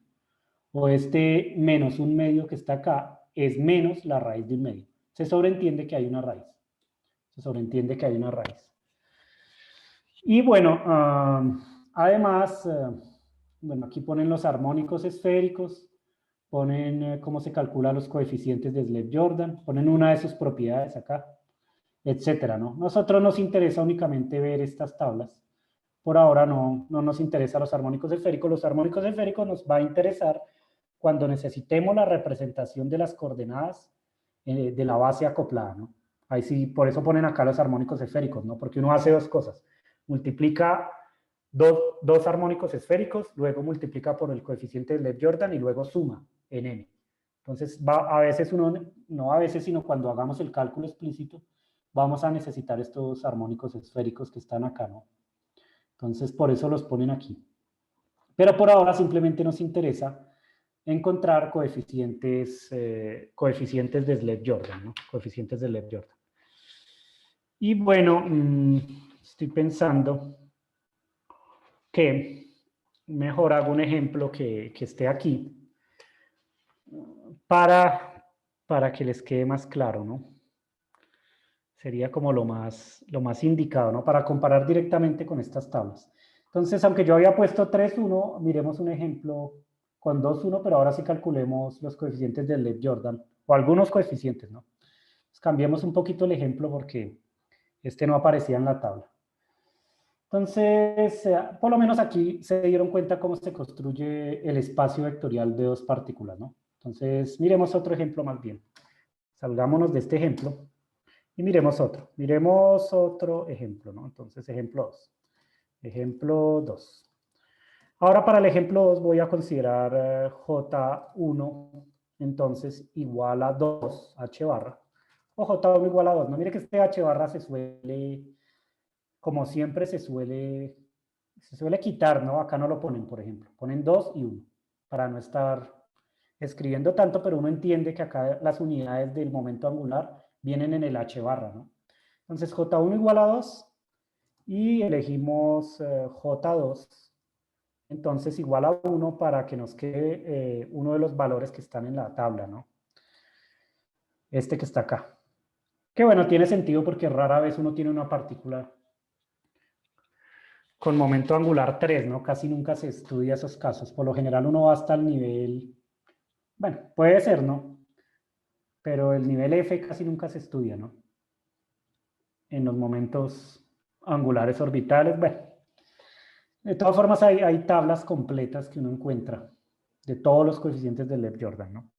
O este menos un medio que está acá es menos la raíz de un medio. Se sobreentiende que hay una raíz. Se sobreentiende que hay una raíz. Y bueno, además, bueno, aquí ponen los armónicos esféricos, ponen cómo se calculan los coeficientes de Slade-Jordan, ponen una de sus propiedades acá, etcétera, ¿no? Nosotros nos interesa únicamente ver estas tablas. Por ahora no nos interesa los armónicos esféricos. Los armónicos esféricos nos va a interesar cuando necesitemos la representación de las coordenadas de la base acoplada, ¿no? Ahí sí, por eso ponen acá los armónicos esféricos, ¿no? Porque uno hace dos cosas. Multiplica dos armónicos esféricos, luego multiplica por el coeficiente de Slade-Jordan y luego suma en n. Entonces, a veces uno, no a veces, sino cuando hagamos el cálculo explícito, vamos a necesitar estos armónicos esféricos que están acá, ¿no? Entonces, por eso los ponen aquí. Pero por ahora simplemente nos interesa encontrar coeficientes de Slade-Jordan, ¿no? Coeficientes de Slade-Jordan. Y bueno, estoy pensando que mejor hago un ejemplo que esté aquí para que les quede más claro, ¿no? Sería como lo más indicado, ¿no? Para comparar directamente con estas tablas. Entonces, aunque yo había puesto 3,1, miremos un ejemplo con 2,1, pero ahora sí calculemos los coeficientes de Slade-Jordan, o algunos coeficientes, ¿no? Pues cambiemos un poquito el ejemplo porque este no aparecía en la tabla. Entonces, por lo menos aquí se dieron cuenta cómo se construye el espacio vectorial de dos partículas, ¿no? Entonces, miremos otro ejemplo más bien. Salgámonos de este ejemplo y miremos otro ejemplo, ¿no? Entonces, ejemplo 2. Ejemplo 2. Ahora para el ejemplo 2 voy a considerar J1, entonces, igual a 2, H barra, o J1 igual a 2. No, mire que este H barra se suele, como siempre se suele quitar, ¿no? Acá no lo ponen, por ejemplo. Ponen 2 y 1, para no estar escribiendo tanto, pero uno entiende que acá las unidades del momento angular vienen en el H barra, ¿no? Entonces, J1 igual a 2 y elegimos J2 entonces igual a 1 para que nos quede uno de los valores que están en la tabla, ¿no? Este que está acá. Que bueno, tiene sentido porque rara vez uno tiene una partícula con momento angular 3, ¿no? Casi nunca se estudia esos casos. Por lo general uno va hasta el nivel, bueno, puede ser, ¿no? Pero el nivel F casi nunca se estudia, ¿no? En los momentos angulares orbitales, bueno. De todas formas hay tablas completas que uno encuentra de todos los coeficientes del Lev-Jordan, ¿no?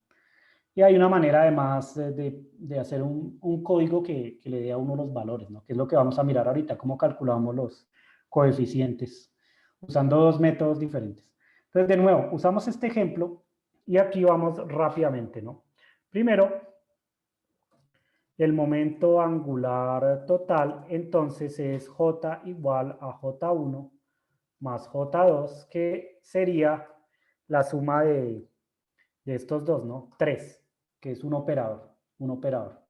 Y hay una manera además de hacer un código que le dé a uno los valores, ¿no? Que es lo que vamos a mirar ahorita, cómo calculamos los coeficientes, usando dos métodos diferentes. Entonces, de nuevo, usamos este ejemplo y aquí vamos rápidamente, ¿no? Primero, el momento angular total, entonces es J igual a J1 más J2, que sería la suma de estos dos, ¿no? 3, que es un operador.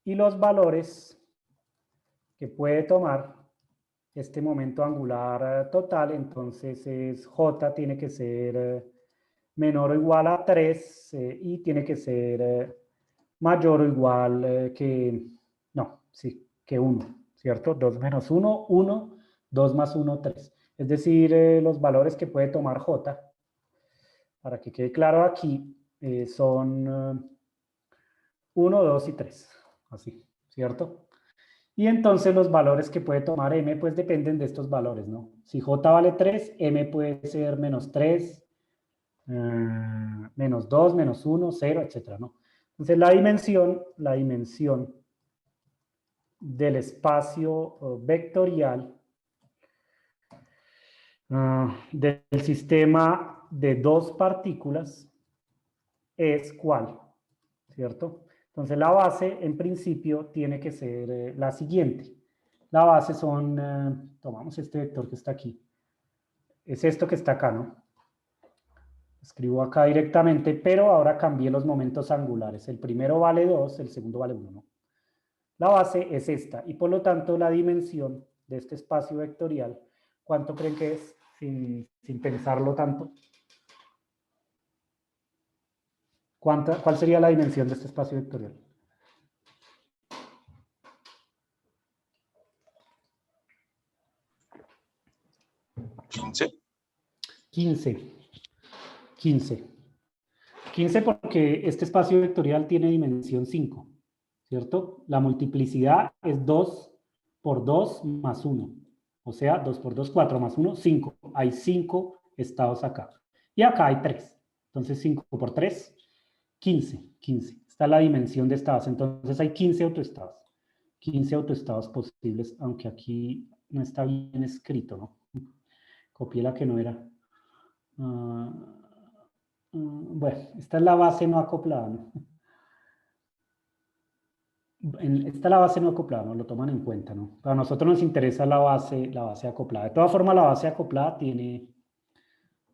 Y los valores que puede tomar este momento angular total, entonces es J tiene que ser menor o igual a 3 y tiene que ser mayor o igual que 1, ¿cierto? 2 menos 1, 1, 2 más 1, 3. Es decir, los valores que puede tomar J, para que quede claro aquí, son 1, 2 y 3, así, ¿cierto? Y entonces los valores que puede tomar M, pues dependen de estos valores, ¿no? Si J vale 3, M puede ser menos 3, menos 2, menos 1, 0, etcétera, ¿no? Entonces la dimensión del espacio vectorial del sistema de dos partículas es ¿cuál? ¿Cierto? Entonces la base en principio tiene que ser la siguiente. La base son, tomamos este vector que está aquí, es esto que está acá, ¿no? Escribo acá directamente, pero ahora cambié los momentos angulares. El primero vale 2, el segundo vale 1, ¿no? La base es esta, y por lo tanto la dimensión de este espacio vectorial, ¿cuánto creen que es? Sin pensarlo tanto. ¿Cuál sería la dimensión de este espacio vectorial? 15. 15 porque este espacio vectorial tiene dimensión 5, ¿cierto? La multiplicidad es 2 por 2 más 1. O sea, 2 por 2, 4 más 1, 5. Hay 5 estados acá. Y acá hay 3. Entonces 5 por 3, 15. Esta es la dimensión de esta base. Entonces hay 15 autoestados. 15 autoestados posibles, aunque aquí no está bien escrito, ¿no? Copié la que no era. Bueno, esta es la base no acoplada, ¿no? Esta es la base no acoplada, no lo toman en cuenta, ¿no? Para nosotros nos interesa la base acoplada. De todas formas, la base acoplada tiene,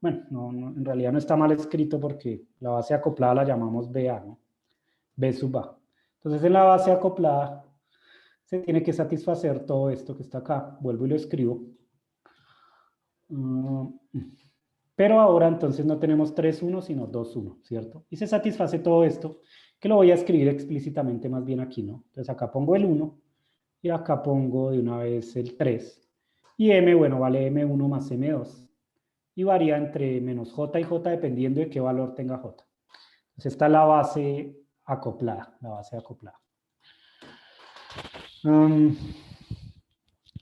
bueno, en realidad no está mal escrito porque la base acoplada la llamamos BA, ¿no? B sub A. Entonces, en la base acoplada se tiene que satisfacer todo esto que está acá. Vuelvo y lo escribo. Pero ahora entonces no tenemos 3,1, sino 2,1, ¿cierto? Y se satisface todo esto, que lo voy a escribir explícitamente más bien aquí, ¿no? Entonces acá pongo el 1 y acá pongo de una vez el 3. Y M, bueno, vale M1 más M2. Y varía entre menos J y J dependiendo de qué valor tenga J. Entonces esta es la base acoplada,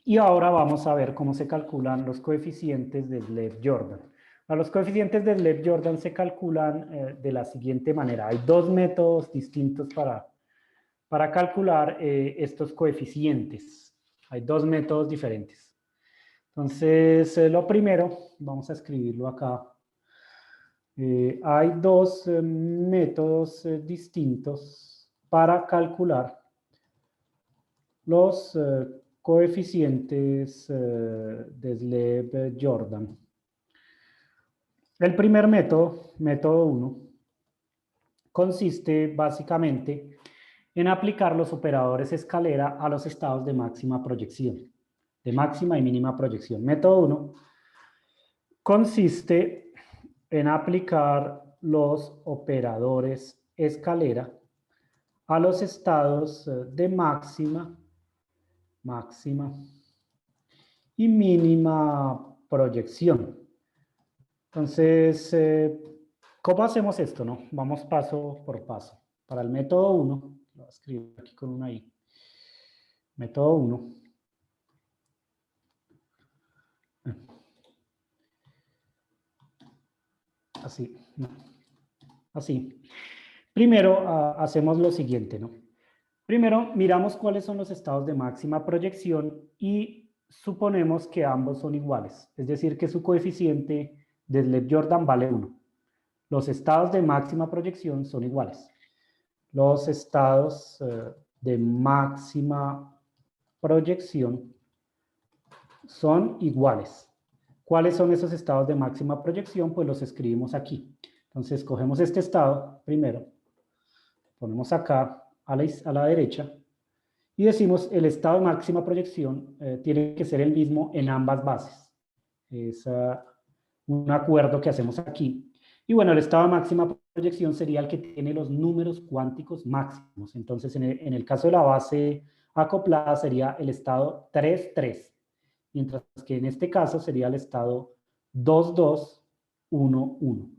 y ahora vamos a ver cómo se calculan los coeficientes del Lev-Jordan. Los coeficientes del Lev-Jordan se calculan de la siguiente manera. Hay dos métodos distintos para calcular estos coeficientes. Hay dos métodos diferentes. Entonces, lo primero, vamos a escribirlo acá. Hay dos métodos distintos para calcular los coeficientes de Lev-Jordan. El primer método, método 1, consiste básicamente en aplicar los operadores escalera a los estados de máxima proyección, de máxima y mínima proyección. Método 1 consiste en aplicar los operadores escalera a los estados de máxima y mínima proyección. Entonces, ¿cómo hacemos esto, no? Vamos paso por paso. Para el método 1, lo voy a escribir aquí con una I. Método 1. Así, no. Así. Primero, hacemos lo siguiente, ¿no? Primero, miramos cuáles son los estados de máxima proyección y suponemos que ambos son iguales. Es decir, que su coeficiente de Slade-Jordan vale 1. Los estados de máxima proyección son iguales. Los estados de máxima proyección son iguales. ¿Cuáles son esos estados de máxima proyección? Pues los escribimos aquí. Entonces, cogemos este estado primero, ponemos acá a la derecha y decimos el estado de máxima proyección tiene que ser el mismo en ambas bases. Es un acuerdo que hacemos aquí. Y bueno, el estado de máxima proyección sería el que tiene los números cuánticos máximos. Entonces, en el caso de la base acoplada sería el estado 3, 3. Mientras que en este caso sería el estado 2, 2, 1, 1.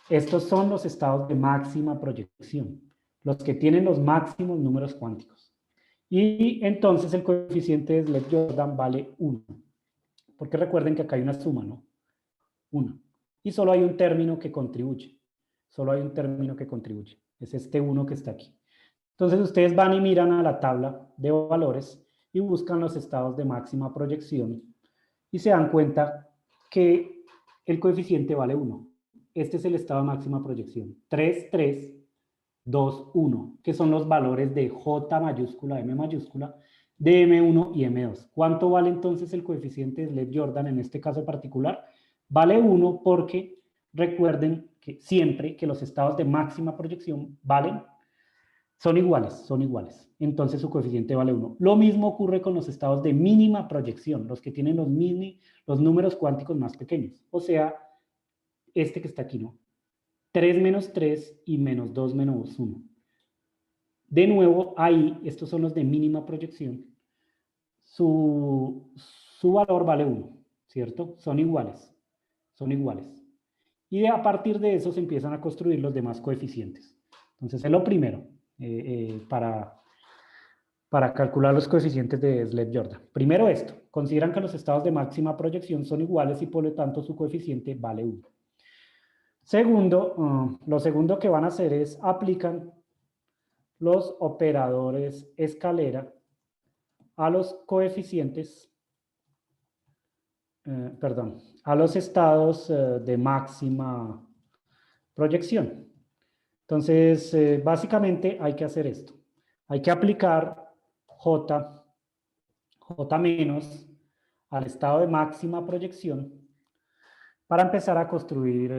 Estos son los estados de máxima proyección, los que tienen los máximos números cuánticos. Y entonces el coeficiente de Slade-Jordan vale 1. Porque recuerden que acá hay una suma, ¿no? 1. Y solo hay un término que contribuye. Solo hay un término que contribuye. Es este 1 que está aquí. Entonces ustedes van y miran a la tabla de valores y buscan los estados de máxima proyección y se dan cuenta que el coeficiente vale 1. Este es el estado de máxima proyección. 3, 3, 2, 1, que son los valores de J mayúscula, M mayúscula, de M1 y M2. ¿Cuánto vale entonces el coeficiente de Slade-Jordan en este caso particular? Vale 1 porque recuerden que siempre que los estados de máxima proyección son iguales. Entonces su coeficiente vale 1. Lo mismo ocurre con los estados de mínima proyección, los que tienen los números cuánticos más pequeños. O sea, este que está aquí, ¿no? 3 menos 3 y menos 2 menos 1. De nuevo, ahí, estos son los de mínima proyección. Su valor vale 1, ¿cierto? Son iguales. Y a partir de eso se empiezan a construir los demás coeficientes. Entonces, es lo primero para calcular los coeficientes de Slade-Jordan. Primero esto, consideran que los estados de máxima proyección son iguales y por lo tanto su coeficiente vale 1. Segundo, lo segundo que van a hacer es aplican los operadores escalera a los coeficientes, a los estados de máxima proyección. Entonces, básicamente hay que hacer esto. Hay que aplicar J menos al estado de máxima proyección para empezar a construir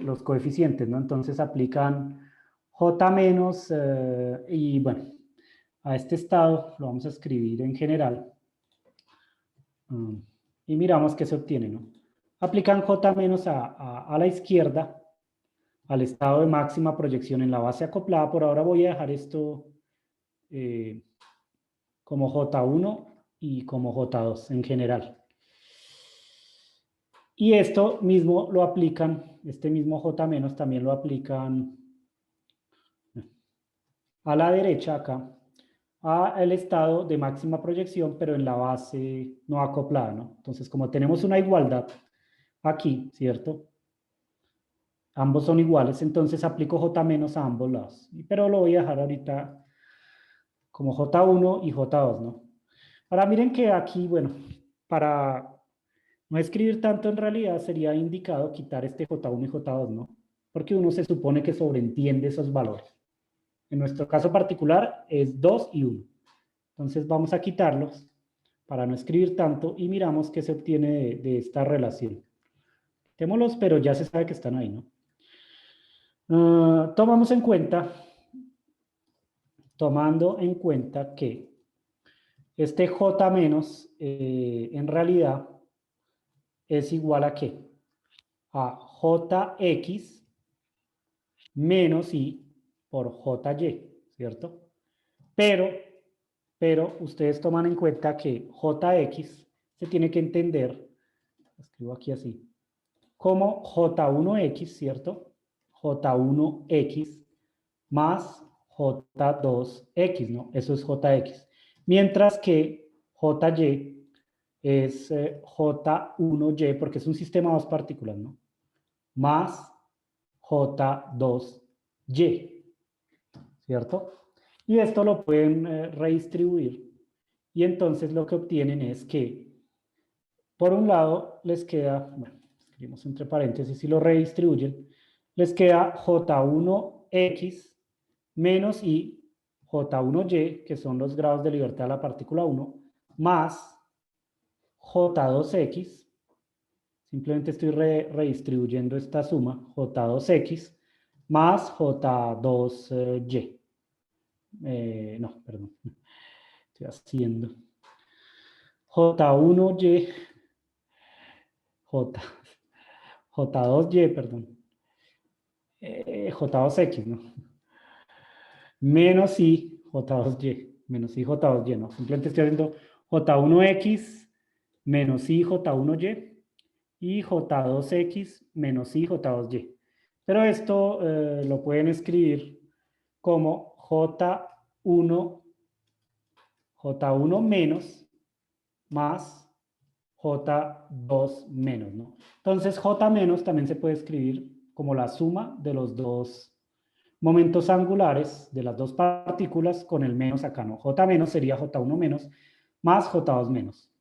los coeficientes, ¿no? Entonces aplican J menos y bueno, a este estado lo vamos a escribir en general y miramos qué se obtiene, ¿no? Aplican J menos a la izquierda al estado de máxima proyección en la base acoplada. Por ahora voy a dejar esto como J1 y como J2 en general. Y esto mismo lo aplican, este mismo J menos también lo aplican a la derecha acá, al estado de máxima proyección, pero en la base no acoplada, ¿no? Entonces, como tenemos una igualdad aquí, ¿cierto? Ambos son iguales, entonces aplico J menos a ambos lados. Pero lo voy a dejar ahorita como J1 y J2, ¿no? Ahora miren que aquí, bueno, para no escribir tanto en realidad sería indicado quitar este J1 y J2, ¿no? Porque uno se supone que sobreentiende esos valores. En nuestro caso particular es 2 y 1. Entonces vamos a quitarlos para no escribir tanto y miramos qué se obtiene de esta relación. Quitémoslos, pero ya se sabe que están ahí, ¿no? Tomando en cuenta que este J menos en realidad es igual a ¿qué? A jx menos i por jy, ¿cierto? Pero ustedes toman en cuenta que jx se tiene que entender, lo escribo aquí así, como j1x, ¿cierto? j1x más j2x, ¿no? Eso es jx. Mientras que jy es j1y, porque es un sistema de dos partículas, ¿no? Más j2y, ¿cierto? Y esto lo pueden redistribuir. Y entonces lo que obtienen es que, por un lado, les queda, bueno, escribimos entre paréntesis y lo redistribuyen, les queda j1x menos i j1y, que son los grados de libertad de la partícula 1, más j2x, simplemente estoy redistribuyendo esta suma, j2x, más j2y. No, perdón, estoy haciendo j1y, j2y, perdón, j2x, ¿no? Menos i j2y, menos i j2y, ¿no? Simplemente estoy haciendo j1x menos i j1y y j2x menos i j2y. Pero esto lo pueden escribir como j1 menos más j2 menos, ¿no? Entonces j menos también se puede escribir como la suma de los dos momentos angulares de las dos partículas con el menos acá, ¿no? J menos sería j1 menos más j2 menos.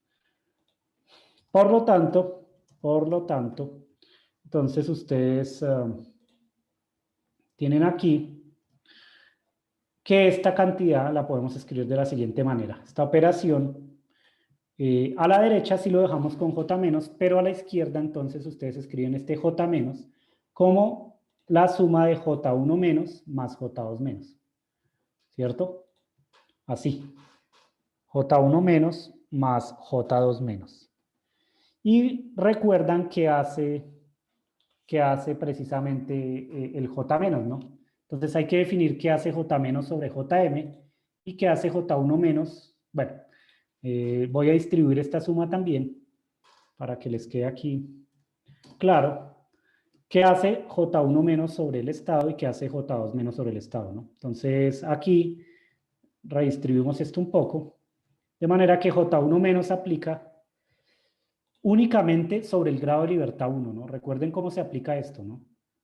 Por lo tanto, entonces ustedes tienen aquí que esta cantidad la podemos escribir de la siguiente manera. Esta operación a la derecha sí lo dejamos con j menos, pero a la izquierda entonces ustedes escriben este j menos como la suma de j1 menos más j2 menos, ¿cierto? Así, j1 menos más j2 menos. Y recuerdan que hace precisamente el j menos, ¿no? Entonces hay que definir qué hace j menos sobre jm y qué hace j1 menos. Bueno, voy a distribuir esta suma también para que les quede aquí claro qué hace j1 menos sobre el estado y qué hace j2 menos sobre el estado, ¿no? Entonces aquí redistribuimos esto un poco, de manera que j1 menos aplica únicamente sobre el grado de libertad 1, ¿no? Recuerden cómo se aplica esto, ¿no?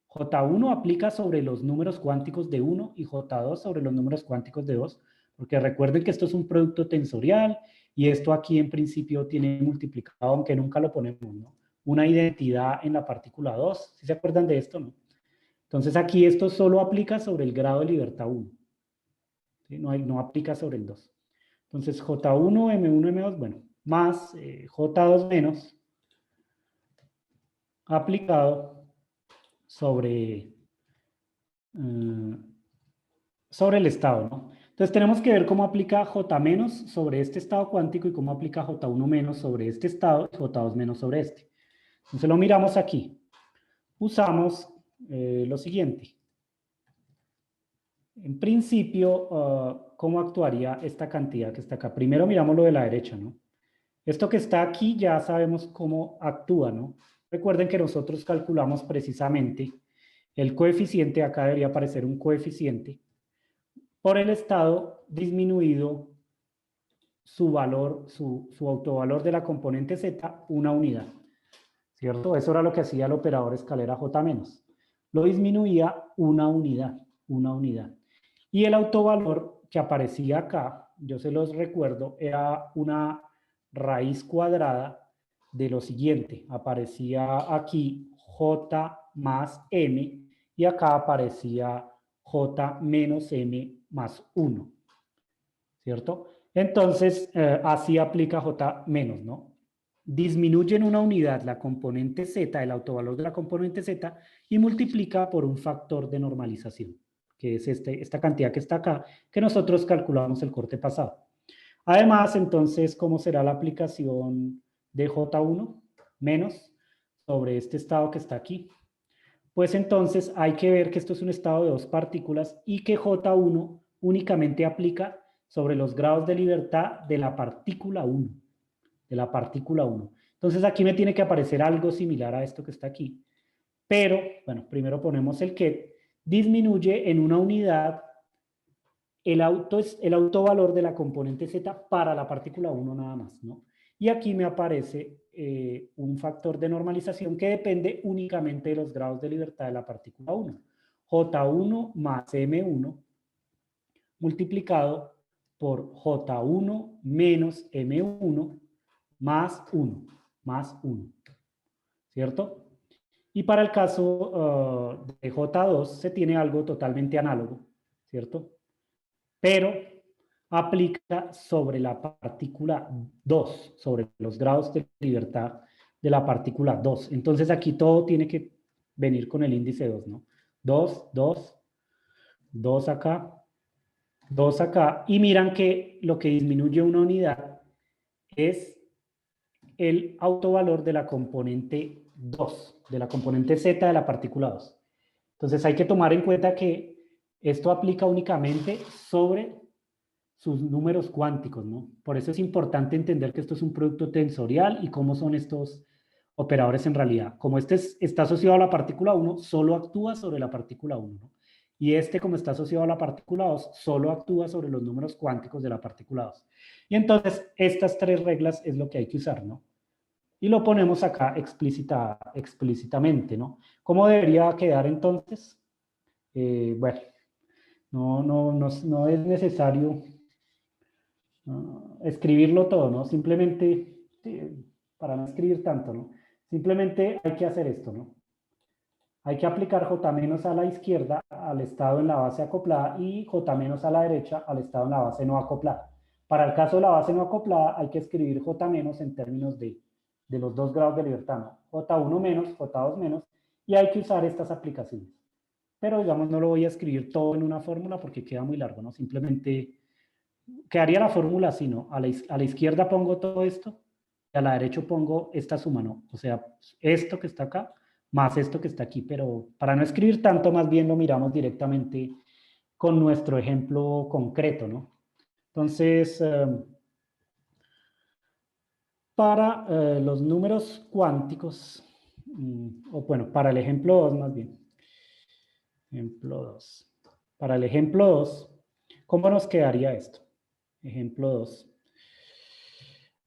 J1 aplica sobre los números cuánticos de 1 y J2 sobre los números cuánticos de 2, porque recuerden que esto es un producto tensorial y esto aquí en principio tiene multiplicado, aunque nunca lo ponemos, ¿no? Una identidad en la partícula 2, ¿sí se acuerdan de esto, no? Entonces aquí esto solo aplica sobre el grado de libertad 1, ¿sí? No aplica sobre el 2. Entonces J1, M1, M2, bueno, más J2 menos aplicado sobre el estado, ¿no? Entonces tenemos que ver cómo aplica J menos sobre este estado cuántico y cómo aplica J1 menos sobre este estado y J2 menos sobre este. Entonces lo miramos aquí. Usamos lo siguiente. En principio, ¿cómo actuaría esta cantidad que está acá? Primero miramos lo de la derecha, ¿no? Esto que está aquí ya sabemos cómo actúa, ¿no? Recuerden que nosotros calculamos precisamente el coeficiente, acá debería aparecer un coeficiente, por el estado disminuido su valor, su autovalor de la componente z, una unidad, ¿cierto? Eso era lo que hacía el operador escalera j menos. Lo disminuía una unidad. Y el autovalor que aparecía acá, yo se los recuerdo, era una raíz cuadrada de lo siguiente. Aparecía aquí j más m y acá aparecía j menos m más 1, ¿cierto? Entonces, así aplica j menos, ¿no? Disminuye en una unidad la componente z, el autovalor de la componente z, y multiplica por un factor de normalización, que es esta cantidad que está acá, que nosotros calculamos el corte pasado. Además, entonces, ¿cómo será la aplicación de J1 menos? sobre este estado que está aquí, pues entonces hay que ver que esto es un estado de dos partículas y que J1 únicamente aplica sobre los grados de libertad de la partícula 1. De la partícula 1. Entonces aquí me tiene que aparecer algo similar a esto que está aquí. Pero, bueno, primero ponemos el ket, disminuye en una unidad el autovalor de la componente Z para la partícula 1 nada más, ¿no? Y aquí me aparece un factor de normalización que depende únicamente de los grados de libertad de la partícula 1. J1 más M1 multiplicado por J1 menos M1 más 1, ¿cierto? Y para el caso de J2 se tiene algo totalmente análogo, ¿cierto? Pero aplica sobre la partícula 2, sobre los grados de libertad de la partícula 2. Entonces aquí todo tiene que venir con el índice 2, ¿no? 2, 2, 2 acá, 2 acá. Y miran que lo que disminuye una unidad es el autovalor de la componente 2, de la componente Z de la partícula 2. Entonces hay que tomar en cuenta que esto aplica únicamente sobre sus números cuánticos, ¿no? Por eso es importante entender que esto es un producto tensorial y cómo son estos operadores en realidad. Como este está asociado a la partícula 1, solo actúa sobre la partícula 1, ¿no? Y este, como está asociado a la partícula 2, solo actúa sobre los números cuánticos de la partícula 2. Y entonces, estas tres reglas es lo que hay que usar, ¿no? Y lo ponemos acá explícitamente, ¿no? ¿Cómo debería quedar entonces? Bueno, no es necesario escribirlo todo, ¿no? Simplemente, para no escribir tanto, ¿no? Simplemente hay que hacer esto, ¿no? Hay que aplicar J- a la izquierda al estado en la base acoplada y J- a la derecha al estado en la base no acoplada. Para el caso de la base no acoplada hay que escribir J- en términos de los dos grados de libertad, ¿no? J1 menos, J2 menos, y hay que usar estas aplicaciones. Pero digamos, no lo voy a escribir todo en una fórmula porque queda muy largo, ¿no? Simplemente quedaría la fórmula así, ¿no? A la izquierda pongo todo esto y a la derecha pongo esta suma, ¿no? O sea, esto que está acá más esto que está aquí, pero para no escribir tanto, más bien lo miramos directamente con nuestro ejemplo concreto, ¿no? Entonces, para los números cuánticos, o bueno, para el ejemplo 2 más bien, ejemplo 2. Para el ejemplo 2, ¿cómo nos quedaría esto? Ejemplo 2.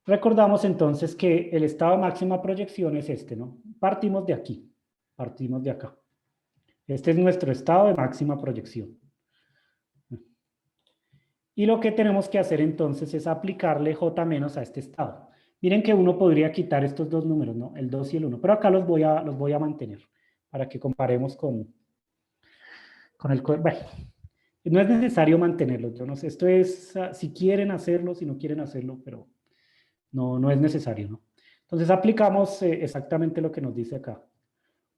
Recordamos entonces que el estado de máxima proyección es este, ¿no? Partimos de aquí, partimos de acá. Este es nuestro estado de máxima proyección. Y lo que tenemos que hacer entonces es aplicarle J- a este estado. Miren que uno podría quitar estos dos números, ¿no? El 2 y el 1, pero acá los voy a mantener para que comparemos con el... Bueno, no es necesario mantenerlos, yo no sé, esto es si quieren hacerlo, si no quieren hacerlo, pero no es necesario, ¿no? Entonces aplicamos exactamente lo que nos dice acá.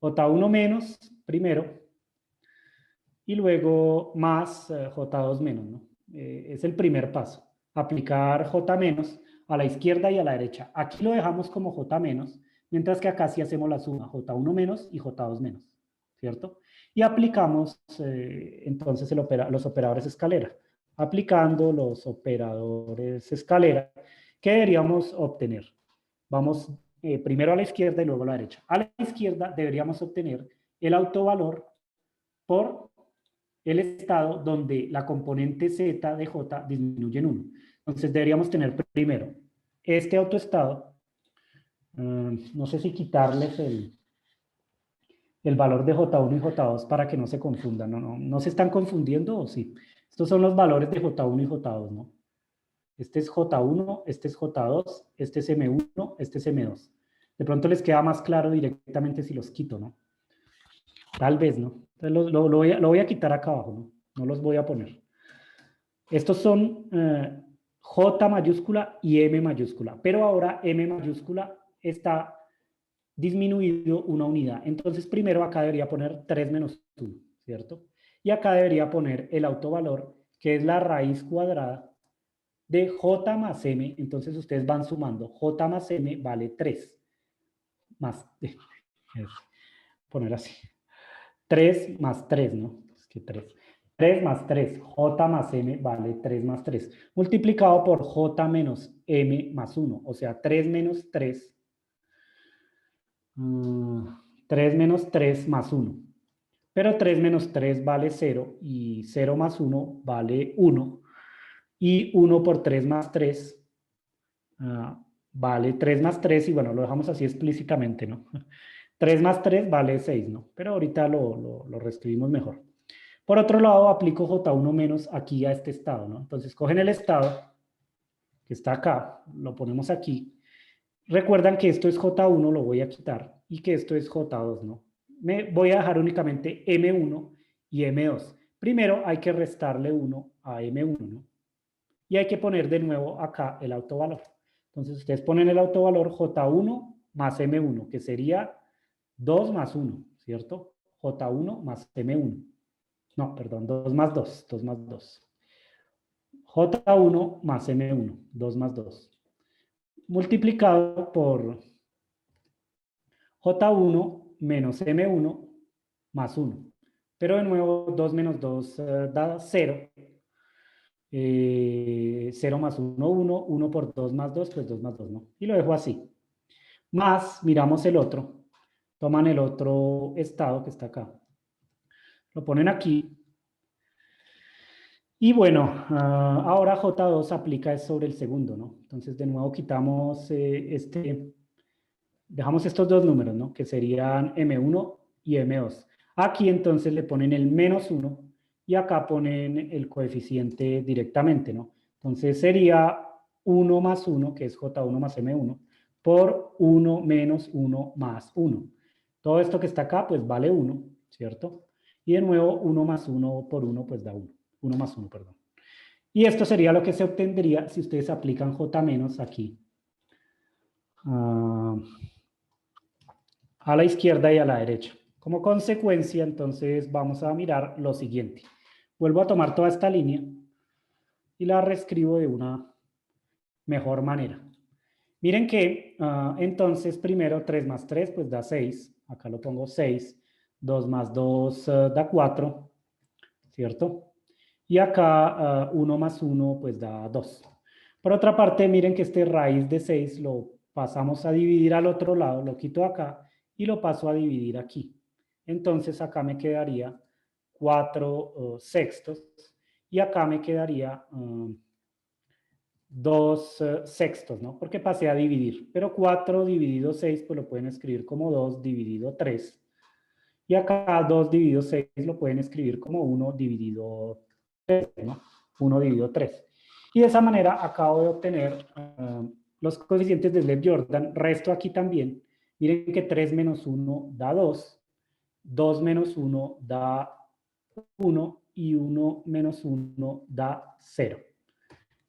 J1 menos primero y luego más J2 menos, ¿no? Es el primer paso. Aplicar J menos a la izquierda y a la derecha. Aquí lo dejamos como J menos, mientras que acá sí hacemos la suma, J1 menos y J2 menos, ¿cierto? Y aplicamos entonces los operadores escalera. Aplicando los operadores escalera, ¿qué deberíamos obtener? Vamos primero a la izquierda y luego a la derecha. A la izquierda deberíamos obtener el autovalor por el estado donde la componente Z de J disminuye en 1. Entonces deberíamos tener primero este autoestado, no sé si quitarles el valor de J1 y J2 para que no se confundan, no se están confundiendo o sí. Estos son los valores de J1 y J2, ¿no? Este es J1, este es J2, este es M1, este es M2. De pronto les queda más claro directamente si los quito, ¿no? Tal vez, ¿no? Entonces lo voy a quitar acá abajo, ¿no? No los voy a poner. Estos son J mayúscula y M mayúscula, pero ahora M mayúscula está disminuido una unidad. Entonces, primero acá debería poner 3 menos 1, ¿cierto? Y acá debería poner el autovalor, que es la raíz cuadrada de J más M. Entonces, ustedes van sumando. J más M vale 3. Más, Es poner así. 3 más 3, ¿no? Es que 3. 3 más 3, J más M vale 3 más 3, multiplicado por J menos M más 1, o sea, 3 menos 3, 3 menos 3 más 1. Pero 3 menos 3 vale 0 y 0 más 1 vale 1. Y 1 por 3 más 3 vale 3 más 3 y bueno, lo dejamos así explícitamente, ¿no? 3 más 3 vale 6, ¿no? Pero ahorita lo reescribimos mejor. Por otro lado, aplico J1 menos aquí a este estado, ¿no? Entonces, cogen el estado que está acá, lo ponemos aquí. Recuerdan que esto es J1, lo voy a quitar, y que esto es J2, ¿no? Me voy a dejar únicamente M1 y M2. Primero hay que restarle 1 a M1, ¿no? Y hay que poner de nuevo acá el autovalor. Entonces, ustedes ponen el autovalor J1 más M1, que sería 2 más 1, ¿cierto? J1 más M1. No, perdón, 2 más 2, 2 más 2. J1 más M1, 2 más 2. Multiplicado por J1 menos M1 más 1. Pero de nuevo, 2 menos 2 da 0. 0 más 1, 1. 1 por 2 más 2, pues 2 más 2, ¿no? Y lo dejo así. Más, miramos el otro. Toman el otro estado que está acá. Lo ponen aquí. Y bueno, ahora J2 aplica sobre el segundo, ¿no? Entonces, de nuevo quitamos dejamos estos dos números, ¿no? Que serían M1 y M2. Aquí entonces le ponen el menos 1 y acá ponen el coeficiente directamente, ¿no? Entonces sería 1 más 1, que es J1 más M1, por 1 menos 1 más 1. Todo esto que está acá, pues vale 1, ¿cierto? Y de nuevo, 1 más 1 por 1, pues da 1. 1 más 1, perdón. Y esto sería lo que se obtendría si ustedes aplican J menos aquí. A la izquierda y a la derecha. Como consecuencia, entonces vamos a mirar lo siguiente. Vuelvo a tomar toda esta línea y la reescribo de una mejor manera. Miren que entonces primero 3 más 3 pues da 6. Acá lo pongo 6. 2 más 2 da 4, ¿cierto? Y acá 1 más 1 pues da 2. Por otra parte, miren que este raíz de 6 lo pasamos a dividir al otro lado, lo quito acá y lo paso a dividir aquí. Entonces acá me quedaría 4 sextos y acá me quedaría 2 sextos, ¿no? Porque pasé a dividir. Pero 4 dividido 6, pues lo pueden escribir como 2 dividido 3. Y acá 2 dividido 6 lo pueden escribir como 1 dividido 3, ¿no? 1 dividido 3. Y de esa manera acabo de obtener los coeficientes de Slade-Jordan. Resto aquí también. Miren que 3 menos 1 da 2. 2 menos 1 da 1 y 1 menos 1 da 0.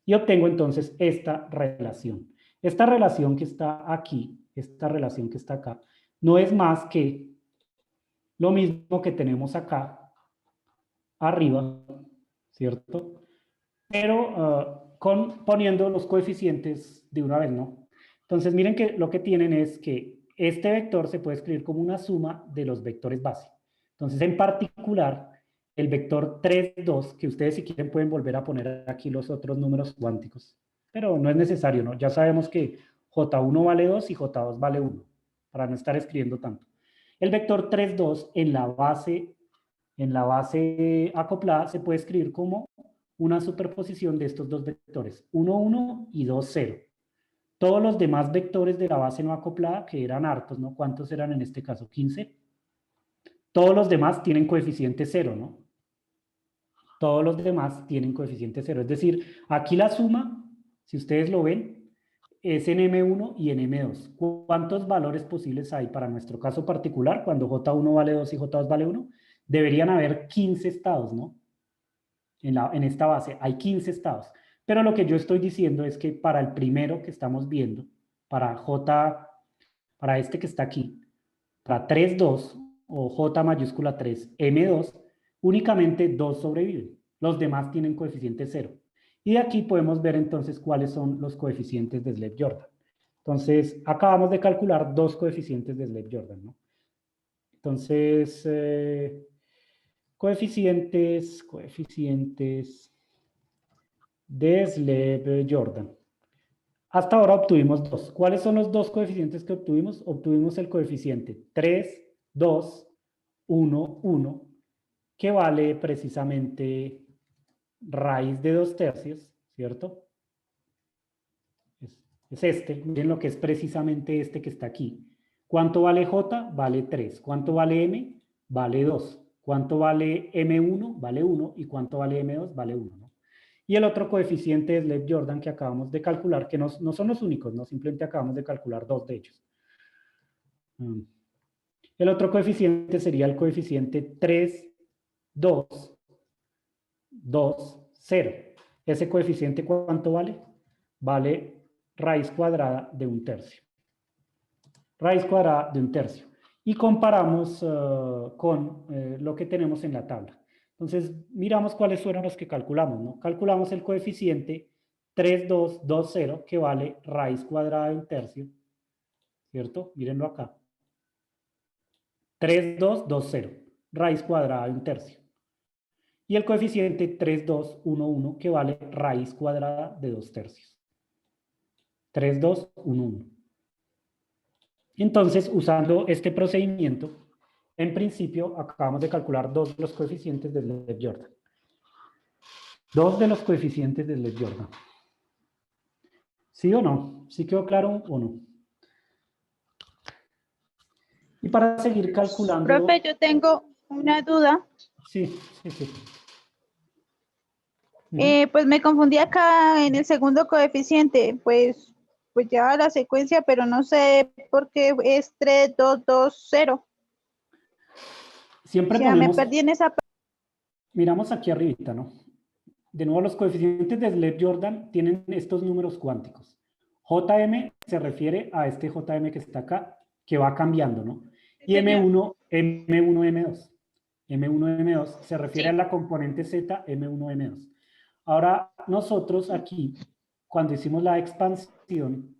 Y obtengo entonces esta relación. Esta relación que está aquí, esta relación que está acá, no es más que lo mismo que tenemos acá arriba, ¿cierto? Pero poniendo los coeficientes de una vez, ¿no? Entonces miren que lo que tienen es que este vector se puede escribir como una suma de los vectores base. Entonces en particular el vector 3, 2, que ustedes si quieren pueden volver a poner aquí los otros números cuánticos, pero no es necesario, ¿no? Ya sabemos que J1 vale 2 y J2 vale 1, para no estar escribiendo tanto. El vector 3, 2 en la base acoplada se puede escribir como una superposición de estos dos vectores, 1, 1 y 2, 0. Todos los demás vectores de la base no acoplada, que eran hartos, ¿no? ¿Cuántos eran en este caso? 15. Todos los demás tienen coeficiente 0, ¿no? Todos los demás tienen coeficiente 0. Es decir, aquí la suma, si ustedes lo ven, es en M1 y en M2. ¿Cuántos valores posibles hay para nuestro caso particular cuando J1 vale 2 y J2 vale 1? Deberían haber 15 estados, ¿no? En esta base hay 15 estados. Pero lo que yo estoy diciendo es que para el primero que estamos viendo, para este que está aquí, para 3, 2 o J mayúscula 3, M2, únicamente 2 sobreviven. Los demás tienen coeficiente 0. Y de aquí podemos ver entonces cuáles son los coeficientes de Slade-Jordan. Entonces, acabamos de calcular dos coeficientes de Slade-Jordan, ¿no? Entonces, coeficientes de Sleb-Jordan. Hasta ahora obtuvimos dos. ¿Cuáles son los dos coeficientes que obtuvimos? Obtuvimos el coeficiente 3, 2, 1, 1, que vale precisamente raíz de 2/3, ¿cierto? Es este, miren lo que es precisamente este que está aquí. ¿Cuánto vale J? Vale 3. ¿Cuánto vale M? Vale 2. ¿Cuánto vale M1? Vale 1. ¿Y cuánto vale M2? Vale 1, ¿no? Y el otro coeficiente es Sleb-Jordan que acabamos de calcular, que no son los únicos, ¿no? Simplemente acabamos de calcular dos de ellos. El otro coeficiente sería el coeficiente 3, 2, 2, 0. ¿Ese coeficiente cuánto vale? Vale raíz cuadrada de 1/3. Raíz cuadrada de 1/3. Y comparamos con lo que tenemos en la tabla. Entonces, miramos cuáles fueron los que calculamos, ¿no? Calculamos el coeficiente 3, 2, 2, 0, que vale raíz cuadrada de 1/3, ¿cierto? Mírenlo acá. 3, 2, 2, 0, raíz cuadrada de 1/3. Y el coeficiente 3, 2, 1, 1, que vale raíz cuadrada de 2/3. 3, 2, 1, 1. Entonces, usando este procedimiento, en principio, acabamos de calcular dos de los coeficientes de Sleb-Jordan. Dos de los coeficientes de Sleb-Jordan. ¿Sí o no? ¿Sí quedó claro o no? Y para seguir calculando... Profe, yo tengo una duda. Sí. Pues me confundí acá en el segundo coeficiente, pues lleva la secuencia, pero no sé por qué es 3, 2, 2, 0. Siempre Ya ponemos... me perdí en esa parte. Miramos aquí arribita, ¿no? De nuevo, los coeficientes de Sleb-Jordan tienen estos números cuánticos. JM se refiere a este JM que está acá, que va cambiando, ¿no? Y M1, M2. M1, M2 se refiere a la componente Z, M1, M2. Ahora, nosotros aquí, cuando hicimos la expansión,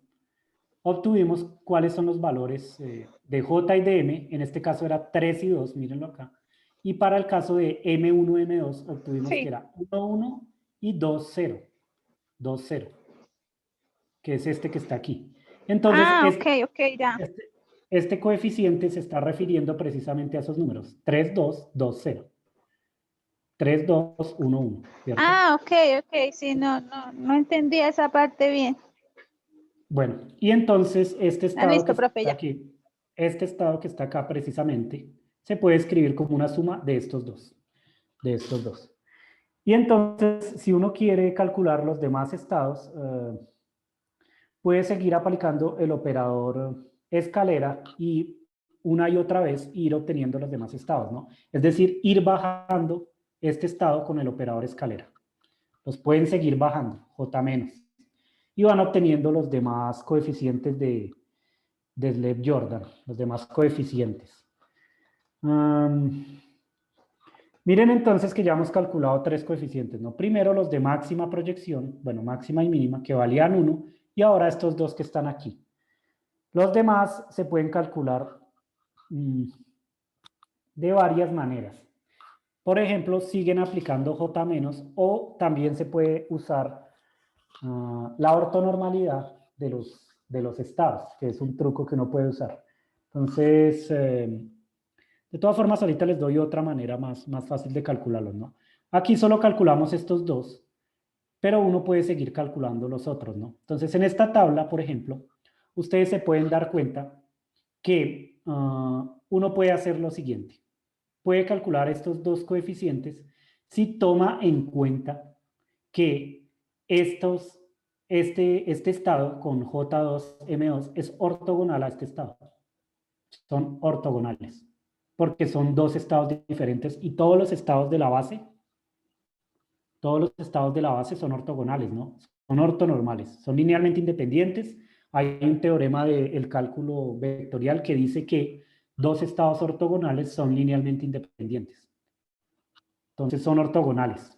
obtuvimos cuáles son los valores de J y de M. En este caso era 3 y 2, mírenlo acá. Y para el caso de M1, M2, obtuvimos que era 1, 1 y 2, 0. 2, 0. Que es este que está aquí. Entonces, ya. Este coeficiente se está refiriendo precisamente a esos números. 3, 2, 2, 0. 3, 2, 1, 1. ¿Cierto? Ok. Sí, no entendí esa parte bien. Bueno, y entonces este estado Listo, que profe, está ya. aquí, este estado que está acá precisamente, se puede escribir como una suma de estos dos. De estos dos. Y entonces, si uno quiere calcular los demás estados, puede seguir aplicando el operador escalera y una y otra vez ir obteniendo los demás estados, ¿no? Es decir, ir bajando este estado con el operador escalera. Los pueden seguir bajando, J menos. Y van obteniendo los demás coeficientes de Sleb-Jordan, los demás coeficientes. Miren entonces que ya hemos calculado tres coeficientes, ¿no? Primero los de máxima proyección, bueno, máxima y mínima, que valían 1, y ahora estos dos que están aquí. Los demás se pueden calcular de varias maneras. Por ejemplo, siguen aplicando J menos o también se puede usar la ortonormalidad de los estados, que es un truco que uno puede usar. Entonces, de todas formas, ahorita les doy otra manera más fácil de calcularlos, ¿no? Aquí solo calculamos estos dos, pero uno puede seguir calculando los otros, ¿no? Entonces, en esta tabla, por ejemplo, ustedes se pueden dar cuenta que uno puede hacer lo siguiente. Puede calcular estos dos coeficientes si toma en cuenta que este estado con J2, M2 es ortogonal a este estado. Son ortogonales, porque son dos estados diferentes y todos los estados de la base son ortogonales, ¿no? Son ortonormales, son linealmente independientes. Hay un teorema del cálculo vectorial que dice que dos estados ortogonales son linealmente independientes. Entonces son ortogonales.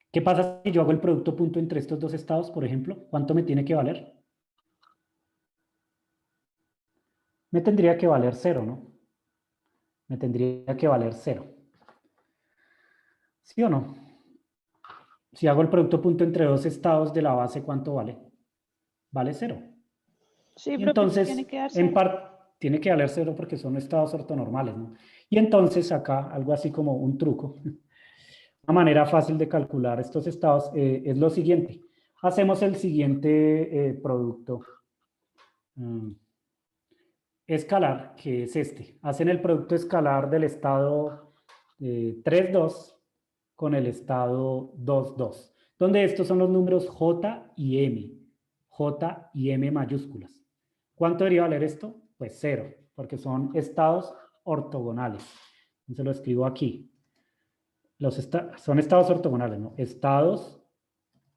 ¿Qué pasa si yo hago el producto punto entre estos dos estados, por ejemplo? ¿Cuánto me tiene que valer? Me tendría que valer 0, ¿no? Me tendría que valer 0. ¿Sí o no? Si hago el producto punto entre dos estados de la base, ¿cuánto vale? Vale 0. Sí, Y profe, entonces, tiene que dar en 0. parte, tiene que valer 0 porque son estados ortonormales, ¿no? Y entonces acá, algo así como un truco, una manera fácil de calcular estos estados es lo siguiente. Hacemos el siguiente producto escalar, que es este. Hacen el producto escalar del estado 3,2 con el estado 2,2, donde estos son los números J y M. J y M mayúsculas. ¿Cuánto debería valer esto? Pues 0, porque son estados ortogonales. Entonces lo escribo aquí. Son estados ortogonales, ¿no? Estados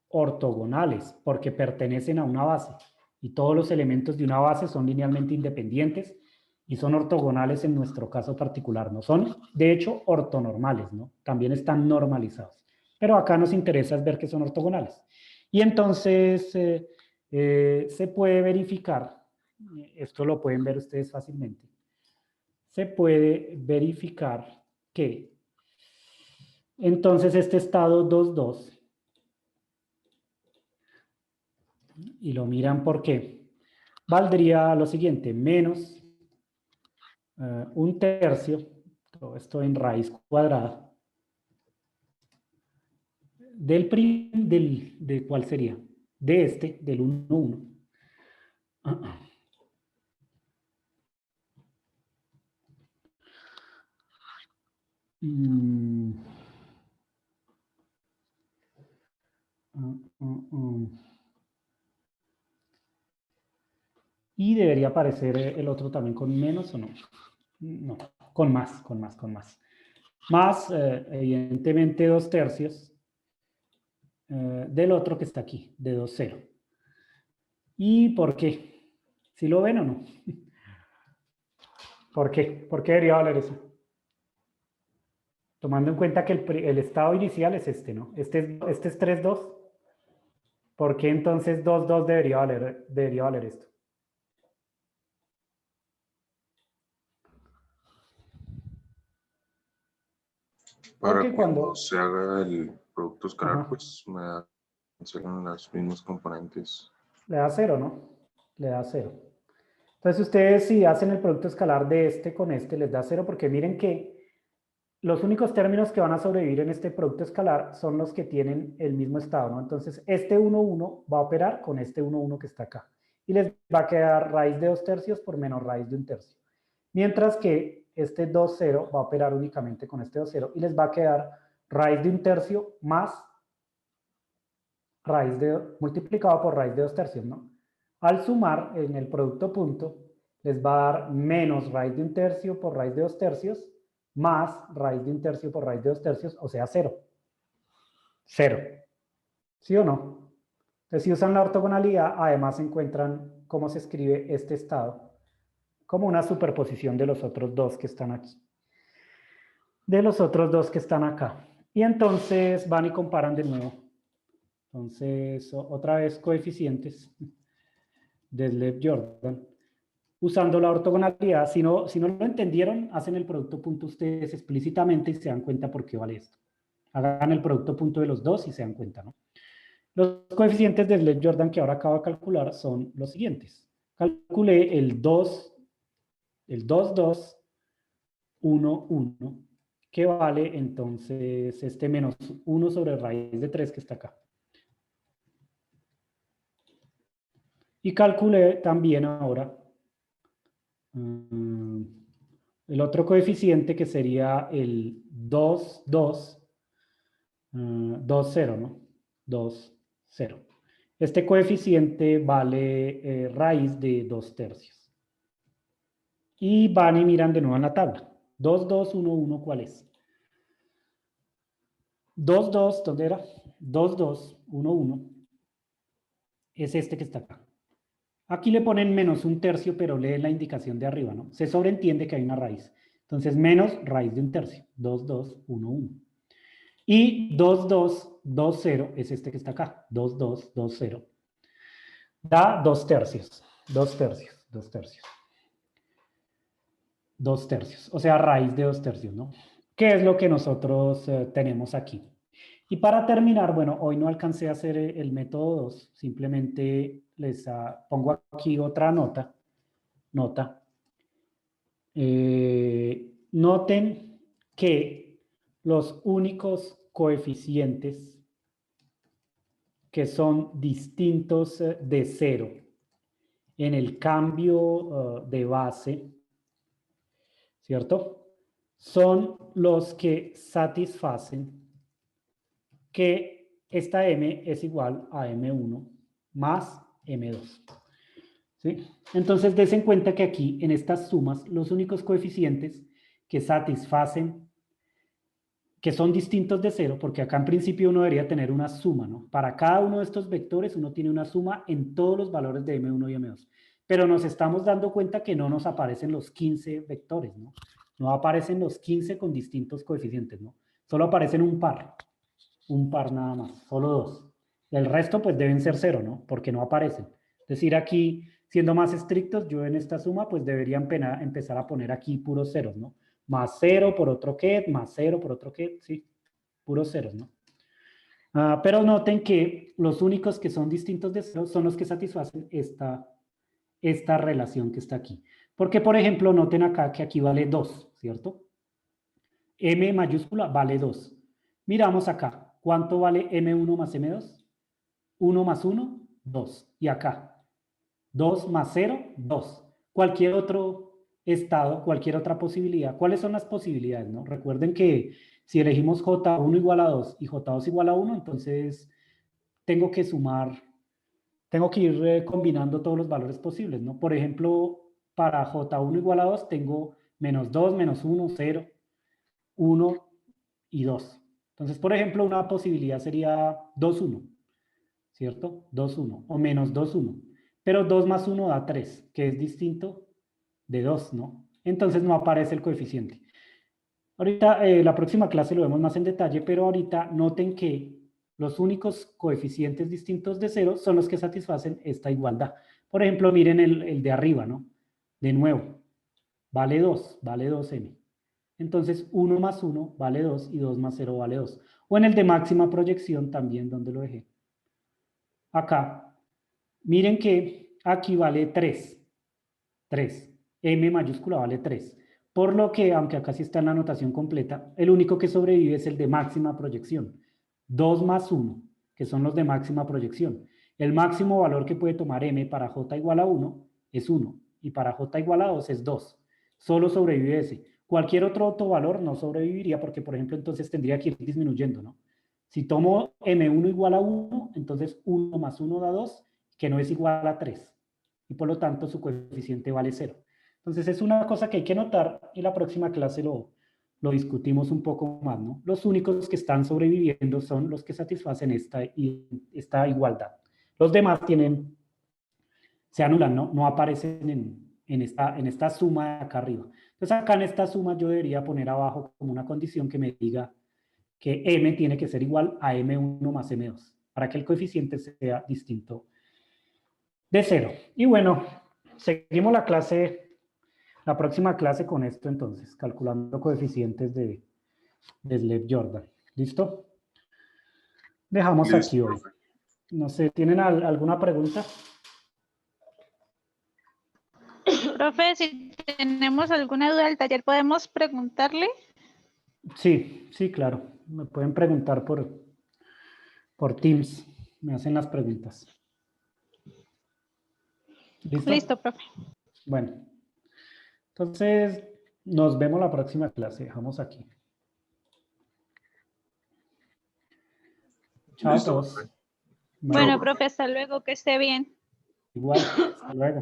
ortogonales, porque pertenecen a una base. Y todos los elementos de una base son linealmente independientes y son ortogonales en nuestro caso particular. No son, de hecho, ortonormales, ¿no? También están normalizados. Pero acá nos interesa es ver que son ortogonales. Y entonces se puede verificar, esto lo pueden ver ustedes fácilmente, se puede verificar que entonces este estado 2,2, y lo miran por qué, valdría lo siguiente, menos 1/3, todo esto en raíz cuadrada, ¿de cuál sería? De este, del 1,1. Y debería aparecer el otro también con menos o no. No, con más. Más, evidentemente, 2/3 del otro que está aquí, de 2,0. ¿Y por qué? ¿Sí lo ven o no? ¿Por qué? ¿Por qué debería valer eso? Tomando en cuenta que el estado inicial es este, ¿no? Este es 3,2. ¿Por qué entonces 2,2 debería valer esto? Para Porque cuando cuando... se haga el producto escalar, Ajá, pues serán las mismas componentes. le da 0, ¿no? Le da 0. Entonces ustedes si hacen el producto escalar de este con este, les da 0 porque miren que los únicos términos que van a sobrevivir en este producto escalar son los que tienen el mismo estado, ¿no? Entonces este 1,1 va a operar con este 1,1 que está acá. Y les va a quedar raíz de 2/3 por menos raíz de 1/3. Mientras que este 2,0 va a operar únicamente con este 2,0 y les va a quedar raíz de 1/3 más multiplicado por raíz de 2/3, ¿no? Al sumar en el producto punto, les va a dar menos raíz de 1/3 por raíz de 2/3 más raíz de 1/3 por raíz de 2/3, o sea, 0. 0. ¿Sí o no? Entonces, si usan la ortogonalidad, además encuentran cómo se escribe este estado como una superposición de los otros dos que están aquí. De los otros dos que están acá. Y entonces van y comparan de nuevo. Entonces, otra vez coeficientes de Sleb-Jordan. Usando la ortogonalidad, si no lo entendieron, hacen el producto punto ustedes explícitamente y se dan cuenta por qué vale esto. Hagan el producto punto de los dos y se dan cuenta, ¿no? Los coeficientes de Sleb-Jordan que ahora acabo de calcular son los siguientes. Calculé el 2, 2, 1, 1, que vale entonces este menos 1 sobre raíz de 3 que está acá. Y calculé también ahora el otro coeficiente que sería el 2, 2, 2, 0, ¿no? 2, 0. Este coeficiente vale raíz de 2/3. Y van y miran de nuevo en la tabla. 2, 2, 1, 1, ¿cuál es? 2, 2, ¿dónde era? 2, 2, 1, 1. Es este que está acá. Aquí le ponen menos 1/3, pero leen la indicación de arriba, ¿no? Se sobreentiende que hay una raíz. Entonces, menos raíz de 1/3. 2, 2, 1, 1. Y 2, 2, 2, 0 es este que está acá. 2, 2, 2, 0. Da 2/3. 2/3. 2/3. 2/3, o sea, raíz de 2/3, ¿no? ¿Qué es lo que nosotros tenemos aquí? Y para terminar, bueno, hoy no alcancé a hacer el método 2, simplemente les pongo aquí otra nota. Noten que los únicos coeficientes que son distintos de 0 en el cambio de base, ¿cierto? Son los que satisfacen que esta M es igual a M1 más M2. ¿Sí? Entonces, des en cuenta que aquí, en estas sumas, los únicos coeficientes que satisfacen, que son distintos de 0, porque acá en principio uno debería tener una suma, ¿no? Para cada uno de estos vectores uno tiene una suma en todos los valores de M1 y M2. Pero nos estamos dando cuenta que no nos aparecen los 15 vectores, ¿no? No aparecen los 15 con distintos coeficientes, ¿no? Solo aparecen un par nada más, solo 2. El resto pues deben ser 0, ¿no? Porque no aparecen. Es decir, aquí, siendo más estrictos, yo en esta suma pues debería empezar a poner aquí puros ceros, ¿no? Más 0 por otro ket, más 0 por otro ket, sí, puros ceros, ¿no? Pero noten que los únicos que son distintos de 0 son los que satisfacen esta relación que está aquí. Porque, por ejemplo, noten acá que aquí vale 2, ¿cierto? M mayúscula vale 2. Miramos acá. ¿Cuánto vale M1 más M2? 1 más 1, 2. Y acá, 2 más 0, 2. Cualquier otro estado, cualquier otra posibilidad. ¿Cuáles son las posibilidades? ¿No? Recuerden que si elegimos J1 igual a 2 y J2 igual a 1, entonces tengo que sumar, tengo que ir combinando todos los valores posibles, ¿no? Por ejemplo, para J1 igual a 2 tengo menos 2, menos 1, 0, 1 y 2. Entonces, por ejemplo, una posibilidad sería 2, 1, ¿cierto? 2, 1 o menos 2, 1. Pero 2 más 1 da 3, que es distinto de 2, ¿no? Entonces no aparece el coeficiente. Ahorita, la próxima clase lo vemos más en detalle, pero ahorita noten que los únicos coeficientes distintos de 0 son los que satisfacen esta igualdad. Por ejemplo, miren el de arriba, ¿no? De nuevo, vale 2M. Entonces, 1 más 1 vale 2 y 2 más 0 vale 2. O en el de máxima proyección también, donde lo dejé. Acá, miren que aquí vale 3. 3. M mayúscula vale 3. Por lo que, aunque acá sí está en la anotación completa, el único que sobrevive es el de máxima proyección. 2 más 1, que son los de máxima proyección. El máximo valor que puede tomar M para J igual a 1 es 1. Y para J igual a 2 es 2. Solo sobrevive ese. Cualquier otro valor no sobreviviría porque, por ejemplo, entonces tendría que ir disminuyendo, ¿no? Si tomo M1 igual a 1, entonces 1 más 1 da 2, que no es igual a 3. Y por lo tanto su coeficiente vale 0. Entonces es una cosa que hay que notar y la próxima clase lo discutimos un poco más, ¿no? Los únicos que están sobreviviendo son los que satisfacen esta igualdad. Los demás se anulan, ¿no? No aparecen en esta suma de acá arriba. Entonces acá en esta suma yo debería poner abajo como una condición que me diga que M tiene que ser igual a M1 más M2 para que el coeficiente sea distinto de 0. Y bueno, seguimos la próxima clase con esto entonces, calculando coeficientes de Slade-Jordan. ¿Listo? Dejamos Listo, aquí hoy. profe. No sé, ¿tienen alguna pregunta? Profe, si tenemos alguna duda del taller, ¿podemos preguntarle? Sí, sí, claro. Me pueden preguntar por Teams. Me hacen las preguntas. ¿Listo? Listo, profe. Bueno, entonces nos vemos la próxima clase. Dejamos aquí. Chao a Listo, todos. profe. Bueno, Chao, profe. profe, hasta luego, que esté bien. Igual, hasta luego.